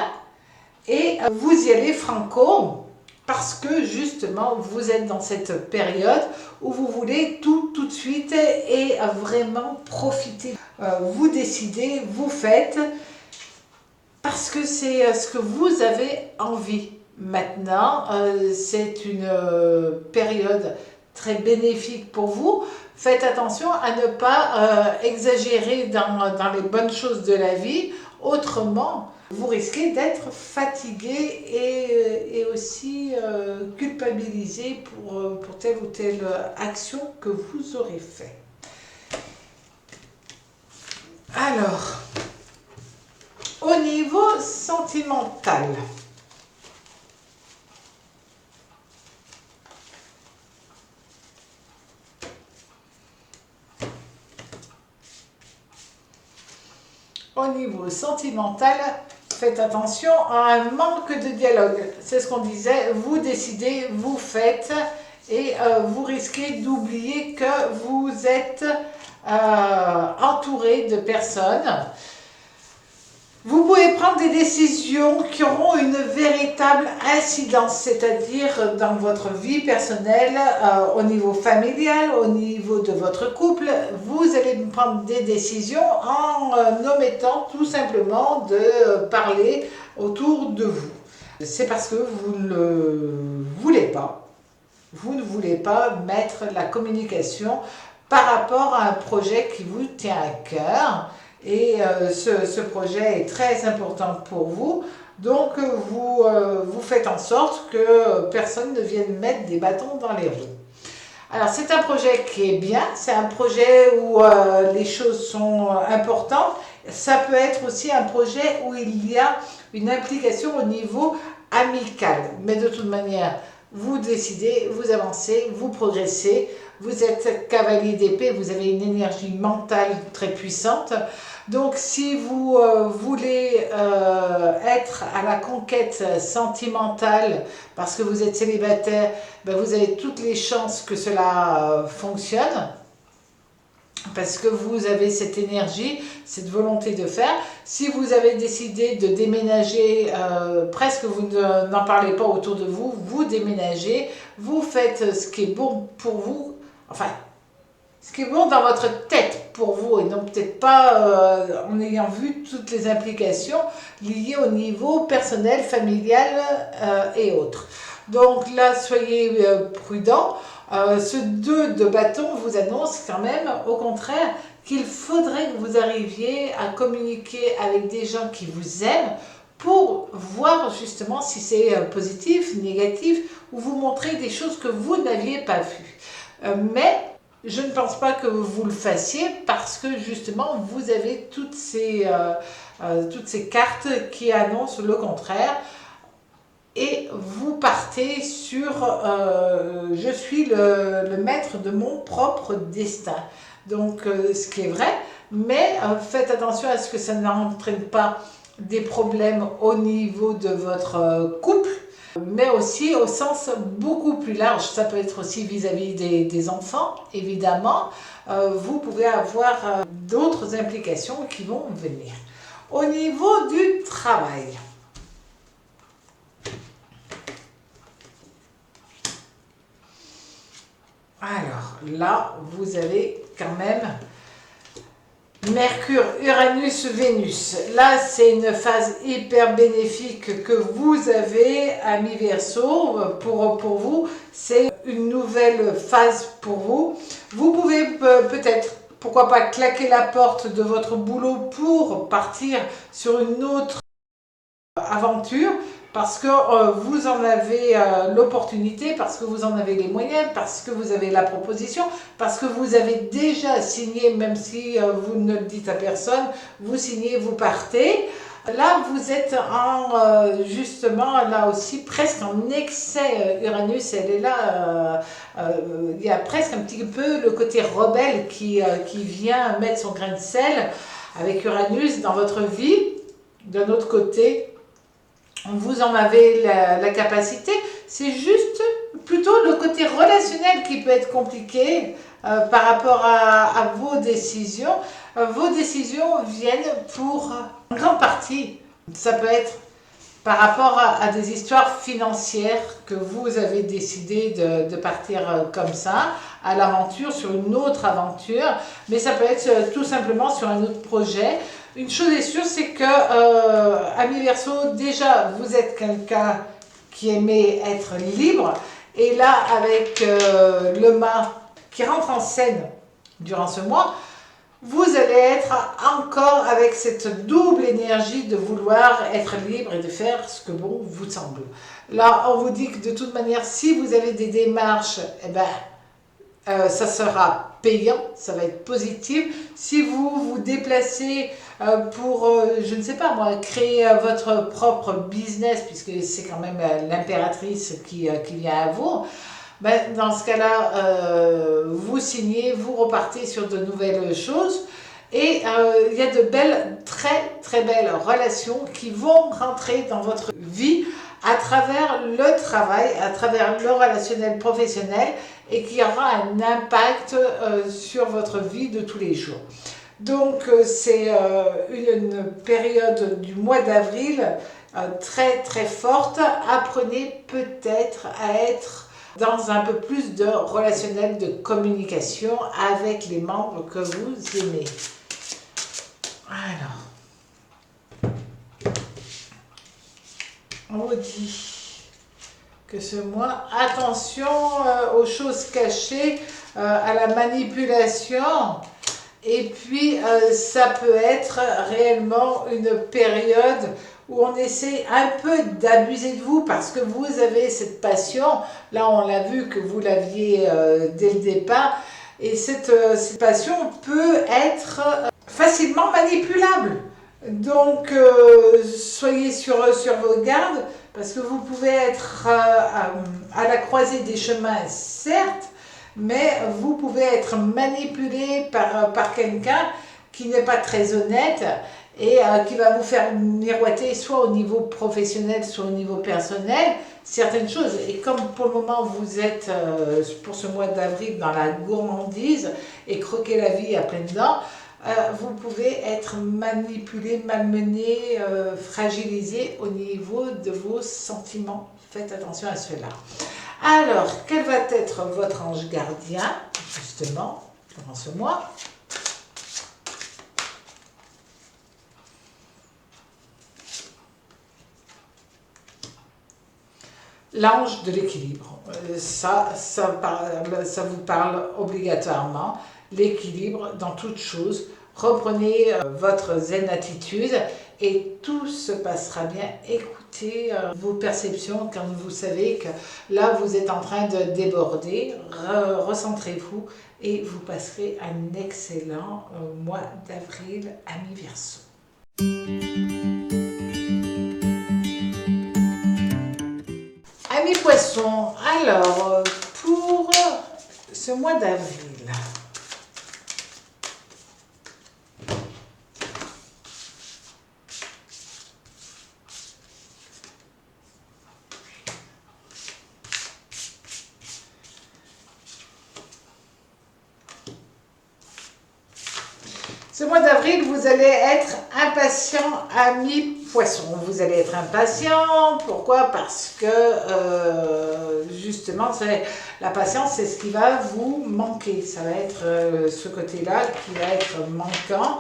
et vous y allez franco, parce que justement vous êtes dans cette période où vous voulez tout de suite et vraiment profiter. Vous décidez, vous faites, parce que c'est ce que vous avez envie. Maintenant, c'est une période très bénéfique pour vous. Faites attention à ne pas exagérer dans les bonnes choses de la vie, autrement vous risquez d'être fatigué et aussi culpabilisé pour telle ou telle action que vous aurez fait. Alors, au niveau sentimental, Au niveau sentimental, faites attention à un manque de dialogue. C'est ce qu'on disait, vous décidez, vous faites et vous risquez d'oublier que vous êtes entouré de personnes. Vous pouvez prendre des décisions qui auront une véritable incidence, c'est-à-dire dans votre vie personnelle, au niveau familial, au niveau de votre couple. Vous allez prendre des décisions en omettant tout simplement de parler autour de vous. C'est parce que vous ne voulez pas. Vous ne voulez pas mettre la communication par rapport à un projet qui vous tient à cœur. Et ce projet est très important pour vous, donc vous faites en sorte que personne ne vienne mettre des bâtons dans les roues. Alors c'est un projet qui est bien, c'est un projet où les choses sont importantes. Ça peut être aussi un projet où il y a une implication au niveau amical, mais de toute manière, vous décidez, vous avancez, vous progressez, vous êtes cavalier d'épée, vous avez une énergie mentale très puissante. Donc si vous voulez être à la conquête sentimentale parce que vous êtes célibataire, ben vous avez toutes les chances que cela fonctionne. Parce que vous avez cette énergie, cette volonté de faire. Si vous avez décidé de déménager, presque vous n'en parlez pas autour de vous, vous déménagez, vous faites ce qui est bon pour vous, enfin, ce qui est bon dans votre tête pour vous, et non peut-être pas en ayant vu toutes les implications liées au niveau personnel, familial et autres. Donc là, soyez prudents. Ce 2 de bâton vous annonce quand même, au contraire, qu'il faudrait que vous arriviez à communiquer avec des gens qui vous aiment pour voir justement si c'est positif, négatif, ou vous montrer des choses que vous n'aviez pas vues. Mais je ne pense pas que vous le fassiez parce que justement vous avez toutes ces cartes qui annoncent le contraire. Et vous partez sur je suis le maître de mon propre destin. Donc ce qui est vrai, mais faites attention à ce que ça n'entraîne pas des problèmes au niveau de votre couple, mais aussi au sens beaucoup plus large. Ça peut être aussi vis-à-vis des enfants, évidemment. Vous pouvez avoir d'autres implications qui vont venir. Au niveau du travail. Alors là, vous avez quand même Mercure, Uranus, Vénus. Là, c'est une phase hyper bénéfique que vous avez, amis Verseau, pour vous. C'est une nouvelle phase pour vous. Vous pouvez peut-être, pourquoi pas, claquer la porte de votre boulot pour partir sur une autre aventure, parce que vous en avez l'opportunité, parce que vous en avez les moyens, parce que vous avez la proposition, parce que vous avez déjà signé, même si vous ne le dites à personne, vous signez, vous partez. Là, vous êtes justement, là aussi, presque en excès. Uranus, elle est là, il y a presque un petit peu le côté rebelle qui vient mettre son grain de sel avec Uranus dans votre vie. D'un autre côté, vous en avez la capacité, c'est juste plutôt le côté relationnel qui peut être compliqué par rapport à vos décisions. Vos décisions viennent pour en grande partie, ça peut être par rapport à des histoires financières que vous avez décidé de partir comme ça, à l'aventure, sur une autre aventure, mais ça peut être tout simplement sur un autre projet. Une chose est sûre, c'est que, amis Verseau, déjà, vous êtes quelqu'un qui aimait être libre, et là, avec le mât qui rentre en scène durant ce mois, vous allez être encore avec cette double énergie de vouloir être libre et de faire ce que bon vous semble. Là, on vous dit que de toute manière, si vous avez des démarches, eh ben, ça sera payant, ça va être positif. Si vous vous déplacez pour, je ne sais pas moi, créer votre propre business, puisque c'est quand même l'impératrice qui vient à vous, ben, dans ce cas-là, vous signez, vous repartez sur de nouvelles choses. Et il y a de belles, très belles relations qui vont rentrer dans votre vie à travers le travail, à travers le relationnel professionnel et qui aura un impact sur votre vie de tous les jours. Donc c'est une période du mois d'avril très forte. Apprenez peut-être à être dans un peu plus de relationnel, de communication avec les membres que vous aimez. Alors, on vous dit que ce mois, attention aux choses cachées, à la manipulation. Et puis, ça peut être réellement une période où on essaie un peu d'abuser de vous parce que vous avez cette passion. Là, on l'a vu que vous l'aviez dès le départ. Et cette passion peut être facilement manipulable. Donc, soyez sur vos gardes parce que vous pouvez être à la croisée des chemins, certes, mais vous pouvez être manipulé par quelqu'un qui n'est pas très honnête et qui va vous faire miroiter soit au niveau professionnel, soit au niveau personnel, certaines choses. Et comme pour le moment vous êtes, pour ce mois d'avril, dans la gourmandise et croquer la vie à pleines dents, vous pouvez être manipulé, malmené, fragilisé au niveau de vos sentiments. Faites attention à cela. Alors, quel va être votre ange gardien, justement, pendant ce mois? L'ange de l'équilibre. Ça vous parle obligatoirement. L'équilibre dans toute chose. Reprenez votre zen attitude et tout se passera bien. Écoutez vos perceptions quand vous savez que là vous êtes en train de déborder. Recentrez-vous et vous passerez un excellent mois d'avril, amis Verseau. Amis Poissons, alors pour ce mois d'avril, ce mois d'avril, vous allez être impatient, amis Poissons. Vous allez être impatient. Pourquoi? Parce que justement, la patience, c'est ce qui va vous manquer. Ça va être ce côté-là qui va être manquant.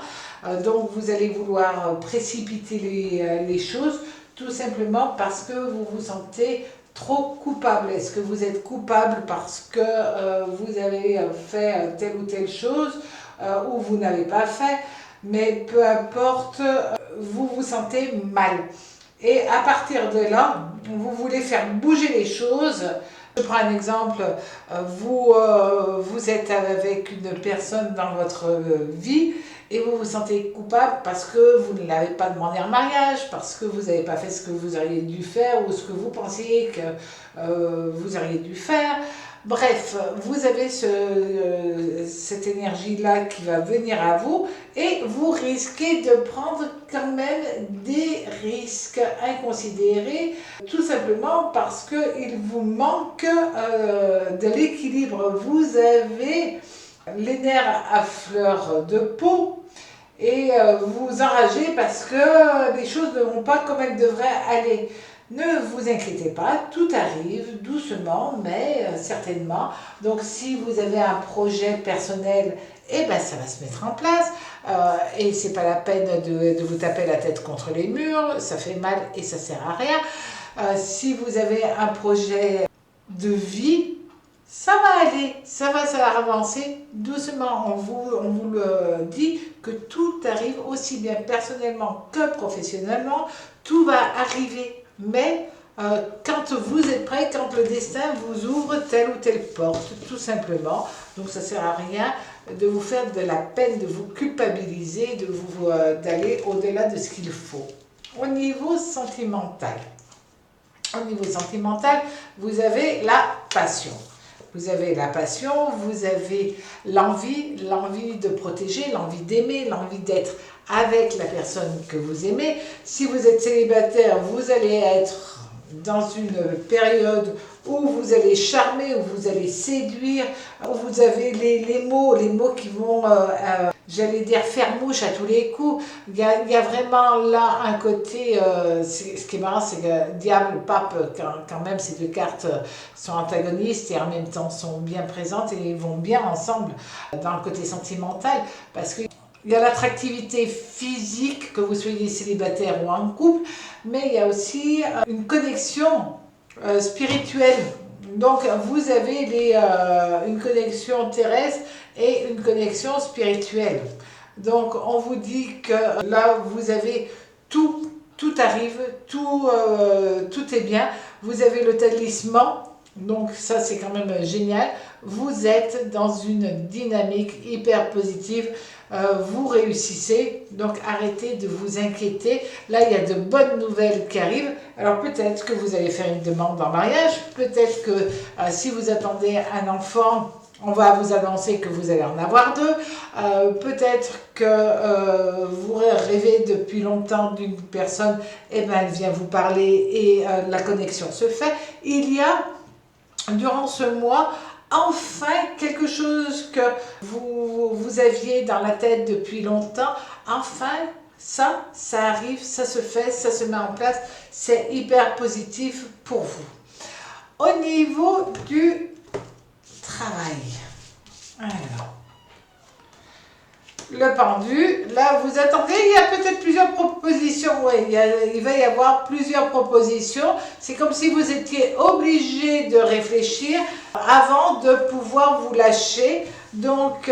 Donc, vous allez vouloir précipiter les choses, tout simplement parce que vous vous sentez trop coupable. Est-ce que vous êtes coupable parce que vous avez fait telle ou telle chose ou vous n'avez pas fait, mais peu importe, vous vous sentez mal. Et à partir de là, vous voulez faire bouger les choses. Je prends un exemple, vous êtes avec une personne dans votre vie et vous vous sentez coupable parce que vous ne l'avez pas demandé en mariage, parce que vous n'avez pas fait ce que vous auriez dû faire ou ce que vous pensiez que vous auriez dû faire. Bref, vous avez cette énergie-là qui va venir à vous et vous risquez de prendre quand même des risques inconsidérés, tout simplement parce qu'il vous manque de l'équilibre. Vous avez les nerfs à fleur de peau et vous enragez parce que les choses ne vont pas comme elles devraient aller. Ne vous inquiétez pas, tout arrive doucement, mais certainement. Donc si vous avez un projet personnel, eh ben, ça va se mettre en place. Et c'est pas la peine de vous taper la tête contre les murs, ça fait mal et ça sert à rien. Si vous avez un projet de vie, ça va aller, ça va avancer doucement. On vous le dit que tout arrive aussi bien personnellement que professionnellement, tout va arriver. Mais quand vous êtes prêt, quand le destin vous ouvre telle ou telle porte, tout simplement. Donc ça ne sert à rien de vous faire de la peine, de vous culpabiliser, d'aller au-delà de ce qu'il faut. Au niveau sentimental, vous avez la passion. Vous avez la passion, vous avez l'envie de protéger, l'envie d'aimer, l'envie d'être avec la personne que vous aimez. Si vous êtes célibataire, vous allez être dans une période où vous allez charmer, où vous allez séduire, où vous avez les mots qui vont, j'allais dire, faire mouche à tous les coups. Il y a vraiment là un côté, ce qui est marrant, c'est que diable, pape, quand même ces deux cartes sont antagonistes et en même temps sont bien présentes et vont bien ensemble dans le côté sentimental, parce que il y a l'attractivité physique, que vous soyez célibataire ou en couple, mais il y a aussi une connexion spirituelle. Donc vous avez une connexion terrestre et une connexion spirituelle. Donc on vous dit que là vous avez tout arrive, tout est bien. Vous avez le talisman, donc ça c'est quand même génial. Vous êtes dans une dynamique hyper positive, vous réussissez, donc arrêtez de vous inquiéter. Là il y a de bonnes nouvelles qui arrivent. Alors peut-être que vous allez faire une demande en mariage, peut-être que si vous attendez un enfant, on va vous annoncer que vous allez en avoir deux. Peut-être que vous rêvez depuis longtemps d'une personne, et bien elle vient vous parler et la connexion se fait. Il y a durant ce mois enfin quelque chose que vous aviez dans la tête depuis longtemps. Enfin ça arrive, ça se fait, ça se met en place. C'est hyper positif pour vous. Au niveau du travail, alors, le pendu, là vous attendez, il y a peut-être plusieurs propositions, oui, il va y avoir plusieurs propositions. C'est comme si vous étiez obligé de réfléchir avant de pouvoir vous lâcher. Donc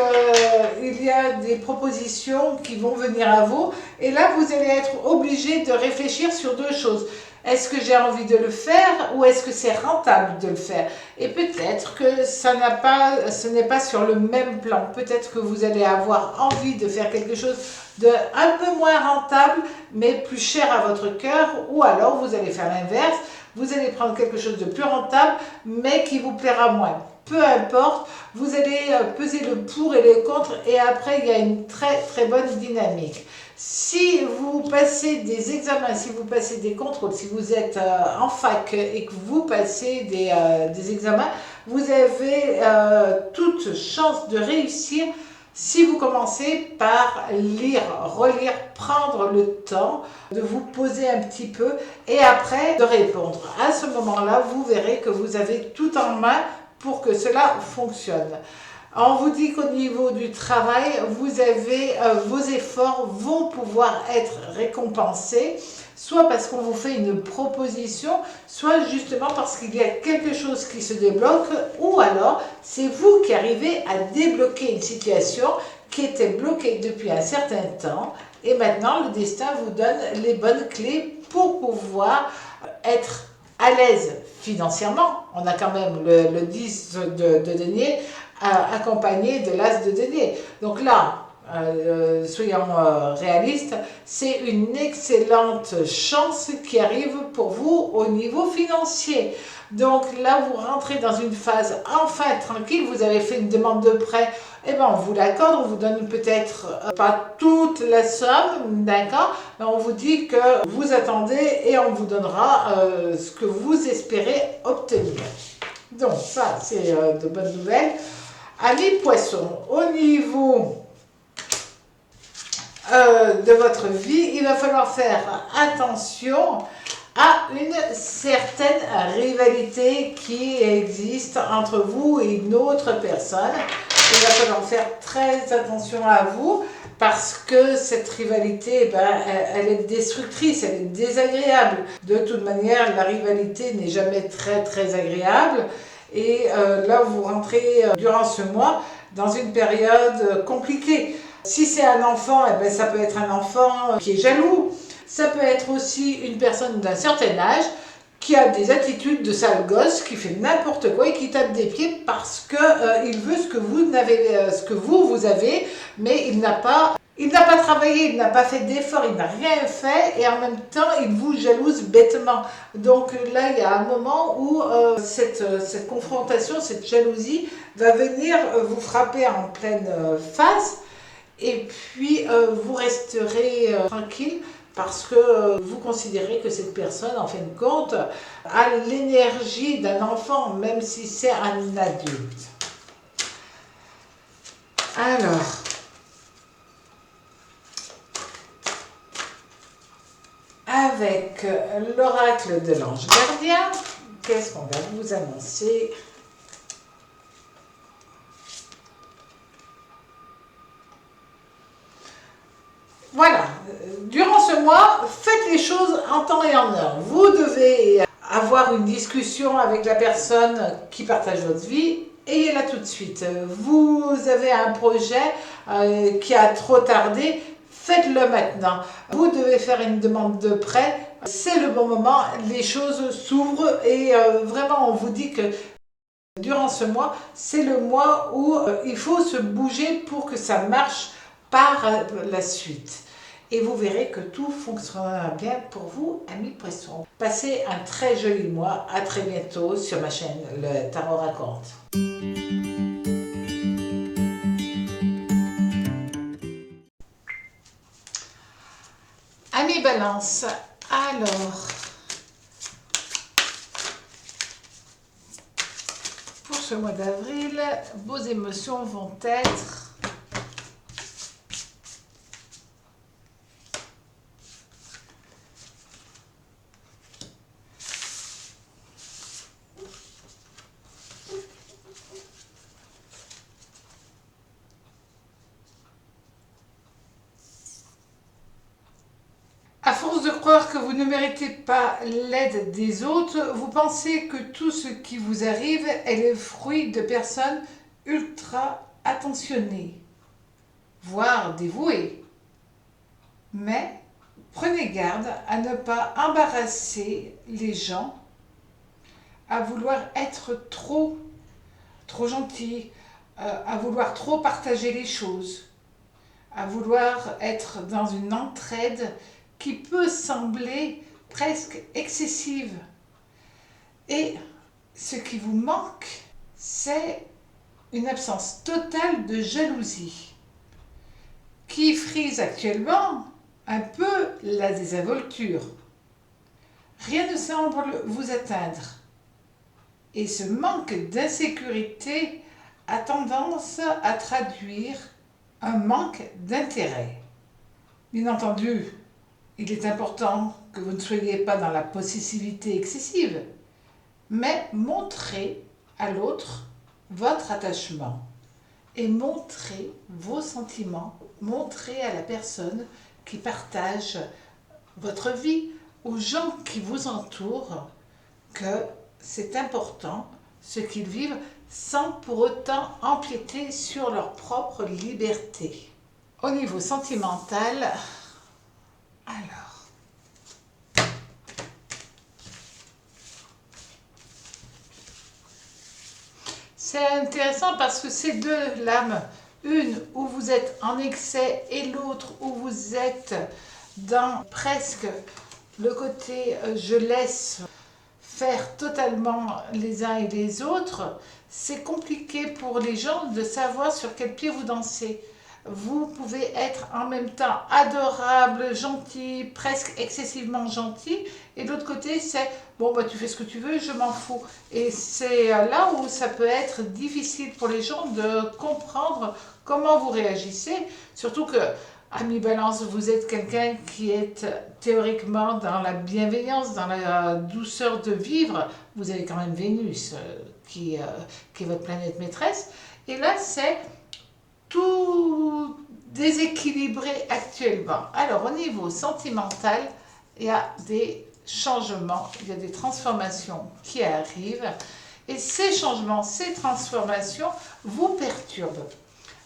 il y a des propositions qui vont venir à vous et là vous allez être obligé de réfléchir sur deux choses. Est-ce que j'ai envie de le faire ou est-ce que c'est rentable de le faire? Et peut-être que ce n'est pas sur le même plan. Peut-être que vous allez avoir envie de faire quelque chose de un peu moins rentable, mais plus cher à votre cœur. Ou alors vous allez faire l'inverse. Vous allez prendre quelque chose de plus rentable, mais qui vous plaira moins. Peu importe, vous allez peser le pour et le contre et après il y a une très très bonne dynamique. Si vous passez des examens, si vous passez des contrôles, si vous êtes en fac et que vous passez des examens, vous avez toute chance de réussir si vous commencez par lire, relire, prendre le temps de vous poser un petit peu et après de répondre. À ce moment-là, vous verrez que vous avez tout en main pour que cela fonctionne. On vous dit qu'au niveau du travail, vous avez vos efforts vont pouvoir être récompensés, soit parce qu'on vous fait une proposition, soit justement parce qu'il y a quelque chose qui se débloque, ou alors c'est vous qui arrivez à débloquer une situation qui était bloquée depuis un certain temps, et maintenant le destin vous donne les bonnes clés pour pouvoir être à l'aise financièrement. On a quand même le 10 de denier, accompagné de l'as de denier. Donc là, soyons réalistes, c'est une excellente chance qui arrive pour vous au niveau financier. Donc là, vous rentrez dans une phase enfin tranquille, vous avez fait une demande de prêt, et bien on vous l'accorde, on vous donne peut-être pas toute la somme, d'accord, mais on vous dit que vous attendez et on vous donnera ce que vous espérez obtenir. Donc ça, c'est de bonnes nouvelles. Amis poissons, au niveau de votre vie, il va falloir faire attention à une certaine rivalité qui existe entre vous et une autre personne. Il va falloir faire très attention à vous parce que cette rivalité, elle est destructrice, elle est désagréable. De toute manière, la rivalité n'est jamais très très agréable. Et là, vous rentrez durant ce mois dans une période compliquée. Si c'est un enfant, ça peut être un enfant qui est jaloux. Ça peut être aussi une personne d'un certain âge qui a des attitudes de sale gosse, qui fait n'importe quoi et qui tape des pieds parce qu'il veut ce que vous avez, mais il n'a pas Il n'a pas travaillé, il n'a pas fait d'effort, il n'a rien fait et en même temps il vous jalouse bêtement. Donc là il y a un moment où cette confrontation, cette jalousie va venir vous frapper en pleine face et puis vous resterez tranquille parce que vous considérez que cette personne en fin de compte a l'énergie d'un enfant même si c'est un adulte. Alors, avec l'oracle de l'ange gardien, qu'est-ce qu'on va vous annoncer? Voilà, durant ce mois, faites les choses en temps et en heure. Vous devez avoir une discussion avec la personne qui partage votre vie, ayez-la tout de suite. Vous avez un projet qui a trop tardé, faites-le maintenant. Vous devez faire une demande de prêt, c'est le bon moment, les choses s'ouvrent et vraiment on vous dit que durant ce mois, c'est le mois où il faut se bouger pour que ça marche par la suite. Et vous verrez que tout fonctionnera bien pour vous, amis poissons. Passez un très joli mois, à très bientôt sur ma chaîne, le Tarot Raconte. Amis Balance, alors, pour ce mois d'avril, vos émotions vont être à force de croire que vous ne méritez pas l'aide des autres, vous pensez que tout ce qui vous arrive est le fruit de personnes ultra attentionnées, voire dévouées. Mais prenez garde à ne pas embarrasser les gens, à vouloir être trop gentil, à vouloir trop partager les choses, à vouloir être dans une entraide qui peut sembler presque excessive. Et ce qui vous manque, c'est une absence totale de jalousie qui frise actuellement un peu la désinvolture. Rien ne semble vous atteindre. Et ce manque d'insécurité a tendance à traduire un manque d'intérêt. Bien entendu, il est important que vous ne soyez pas dans la possessivité excessive, mais montrez à l'autre votre attachement et montrez vos sentiments, montrez à la personne qui partage votre vie, aux gens qui vous entourent, que c'est important ce qu'ils vivent sans pour autant empiéter sur leur propre liberté. Au niveau sentimental, alors, c'est intéressant parce que ces deux lames, une où vous êtes en excès et l'autre où vous êtes dans presque le côté je laisse faire totalement les uns et les autres, c'est compliqué pour les gens de savoir sur quel pied vous dansez. Vous pouvez être en même temps adorable, gentil, presque excessivement gentil, et de l'autre côté c'est bon bah tu fais ce que tu veux, je m'en fous. Et c'est là où ça peut être difficile pour les gens de comprendre comment vous réagissez, surtout que Ami Balance, vous êtes quelqu'un qui est théoriquement dans la bienveillance, dans la douceur de vivre. Vous avez quand même Vénus qui est votre planète maîtresse. Et là, c'est tout déséquilibré actuellement. Alors, au niveau sentimental, il y a des changements, il y a des transformations qui arrivent. Et ces changements, ces transformations vous perturbent.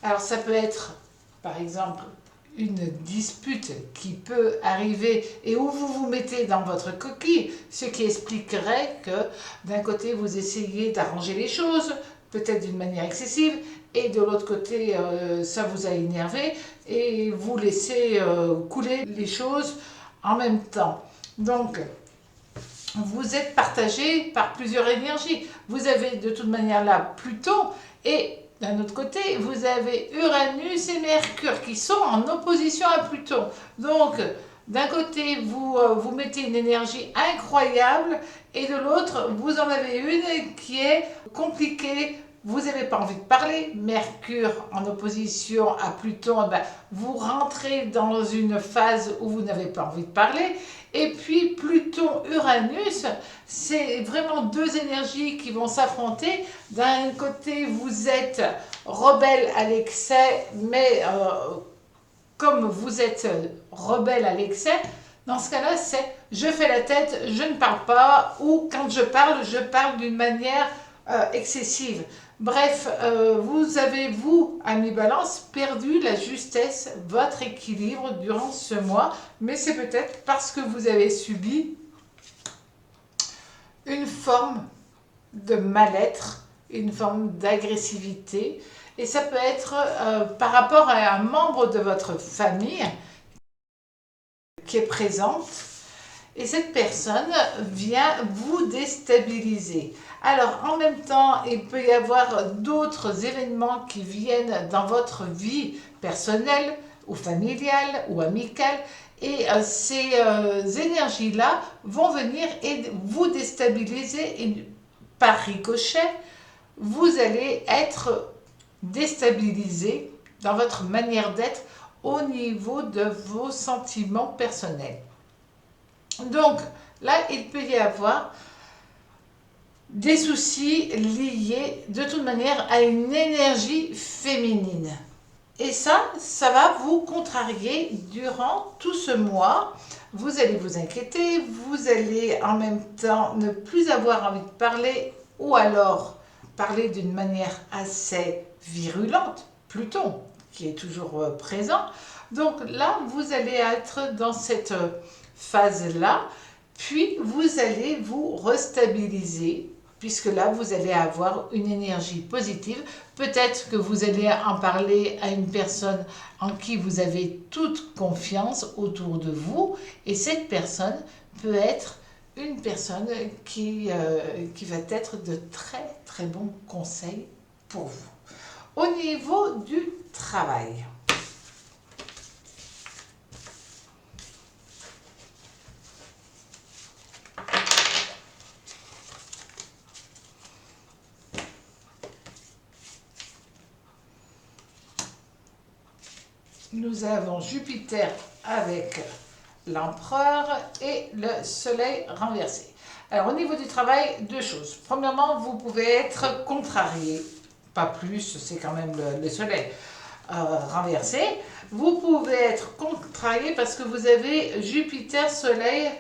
Alors, ça peut être, par exemple, une dispute qui peut arriver et où vous vous mettez dans votre coquille, ce qui expliquerait que d'un côté vous essayez d'arranger les choses, peut-être d'une manière excessive, et de l'autre côté, ça vous a énervé, et vous laissez couler les choses en même temps. Donc, vous êtes partagé par plusieurs énergies. Vous avez de toute manière là Pluton, et d'un autre côté, vous avez Uranus et Mercure qui sont en opposition à Pluton. Donc, d'un côté, vous mettez une énergie incroyable, et de l'autre, vous en avez une qui est compliquée. Vous n'avez pas envie de parler. Mercure en opposition à Pluton, ben, vous rentrez dans une phase où vous n'avez pas envie de parler. Et puis Pluton-Uranus, c'est vraiment deux énergies qui vont s'affronter. D'un côté, vous êtes rebelle à l'excès, mais comme vous êtes rebelle à l'excès, dans ce cas-là, c'est je fais la tête, je ne parle pas, ou quand je parle d'une manière excessive. Bref, vous avez, vous, amis Balance, perdu la justesse, votre équilibre durant ce mois, mais c'est peut-être parce que vous avez subi une forme de mal-être, une forme d'agressivité, et ça peut être par rapport à un membre de votre famille qui est présente, et cette personne vient vous déstabiliser. Alors, en même temps, il peut y avoir d'autres événements qui viennent dans votre vie personnelle, ou familiale, ou amicale, et ces énergies-là vont venir et vous déstabiliser, et par ricochet, vous allez être déstabilisé dans votre manière d'être au niveau de vos sentiments personnels. Donc, là, il peut y avoir des soucis liés de toute manière à une énergie féminine. Et ça va vous contrarier durant tout ce mois. Vous allez vous inquiéter, vous allez en même temps ne plus avoir envie de parler, ou alors parler d'une manière assez virulente, Pluton, qui est toujours présent. Donc là, vous allez être dans cette phase-là, puis vous allez vous restabiliser, puisque là, vous allez avoir une énergie positive. Peut-être que vous allez en parler à une personne en qui vous avez toute confiance autour de vous, et cette personne peut être une personne qui va être de très très bons conseils pour vous. Au niveau du travail, nous avons Jupiter avec l'empereur et le soleil renversé. Alors au niveau du travail, deux choses. Premièrement, vous pouvez être contrarié, pas plus, c'est quand même le soleil renversé. Vous pouvez être contrarié parce que vous avez Jupiter-soleil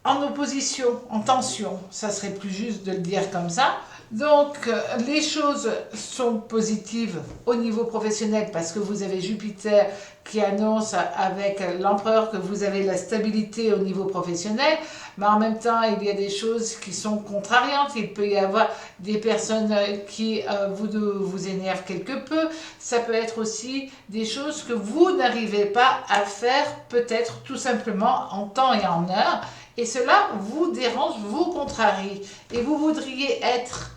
en opposition, en tension. Ça serait plus juste de le dire comme ça. Donc, les choses sont positives au niveau professionnel parce que vous avez Jupiter qui annonce avec l'empereur que vous avez la stabilité au niveau professionnel, mais en même temps, il y a des choses qui sont contrariantes. Il peut y avoir des personnes qui vous énervent quelque peu. Ça peut être aussi des choses que vous n'arrivez pas à faire, peut-être tout simplement en temps et en heure, et cela vous dérange, vous contrarie, et vous voudriez être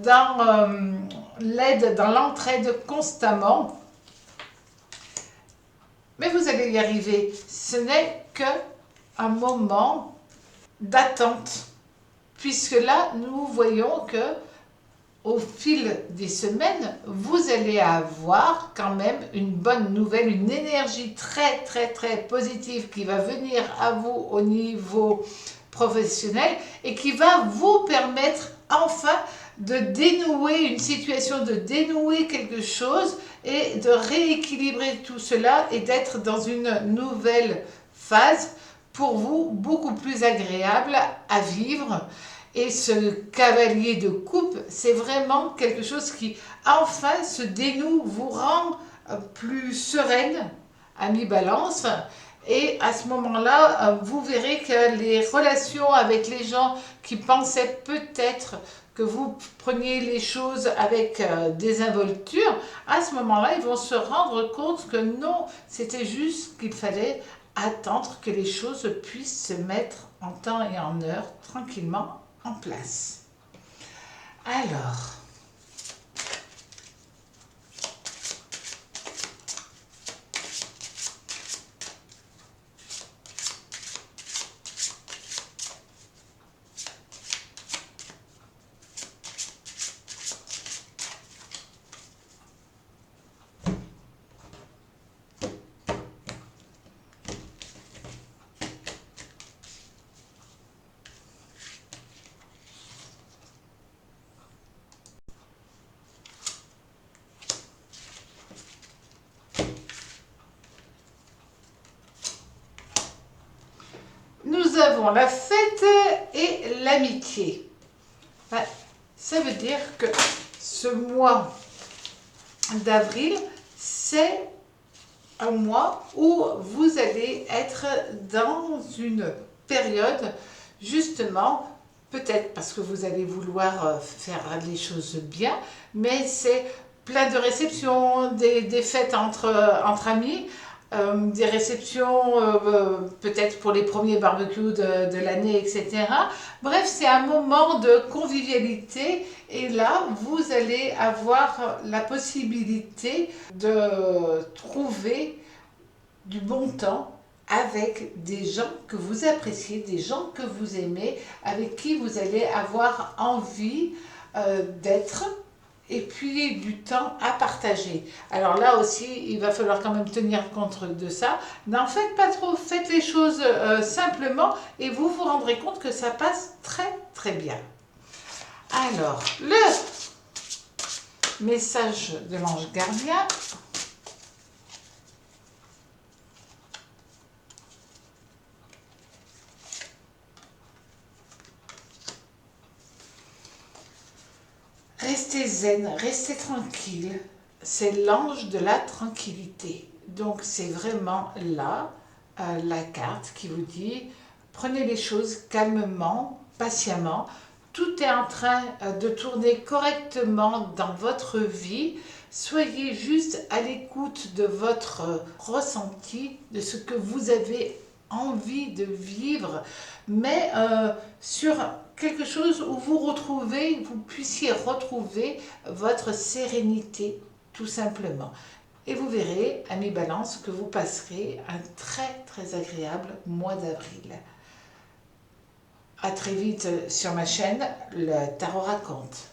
dans l'aide, dans l'entraide constamment, mais vous allez y arriver. Ce n'est qu'un moment d'attente, puisque là, nous voyons que au fil des semaines, vous allez avoir quand même une bonne nouvelle, une énergie très très très positive qui va venir à vous au niveau professionnel et qui va vous permettre enfin de dénouer une situation, de dénouer quelque chose et de rééquilibrer tout cela et d'être dans une nouvelle phase pour vous beaucoup plus agréable à vivre. Et ce cavalier de coupe, c'est vraiment quelque chose qui enfin se dénoue, vous rend plus sereine, ami Balance. Et à ce moment-là, vous verrez que les relations avec les gens qui pensaient peut-être que vous preniez les choses avec désinvolture, à ce moment-là, ils vont se rendre compte que non, c'était juste qu'il fallait attendre que les choses puissent se mettre en temps et en heure tranquillement en place. Alors, nous avons la fête et l'amitié. Ça veut dire que ce mois d'avril, c'est un mois où vous allez être dans une période, justement, peut-être parce que vous allez vouloir faire les choses bien, mais c'est plein de réceptions, des fêtes entre amis, des réceptions peut-être pour les premiers barbecues de l'année, etc. Bref, c'est un moment de convivialité et là, vous allez avoir la possibilité de trouver du bon temps avec des gens que vous appréciez, des gens que vous aimez, avec qui vous allez avoir envie d'être, et puis du temps à partager. Alors là aussi, il va falloir quand même tenir compte de ça. N'en faites pas trop, faites les choses simplement et vous vous rendrez compte que ça passe très très bien. Alors, le message de l'ange gardien. Restez zen, restez tranquille. C'est l'ange de la tranquillité. Donc c'est vraiment là la carte qui vous dit prenez les choses calmement, patiemment. Tout est en train de tourner correctement dans votre vie. Soyez juste à l'écoute de votre ressenti, de ce que vous avez envie de vivre, mais sur quelque chose où vous puissiez retrouver votre sérénité, tout simplement. Et vous verrez, amis Balance, que vous passerez un très très agréable mois d'avril. À très vite sur ma chaîne, le Tarot raconte.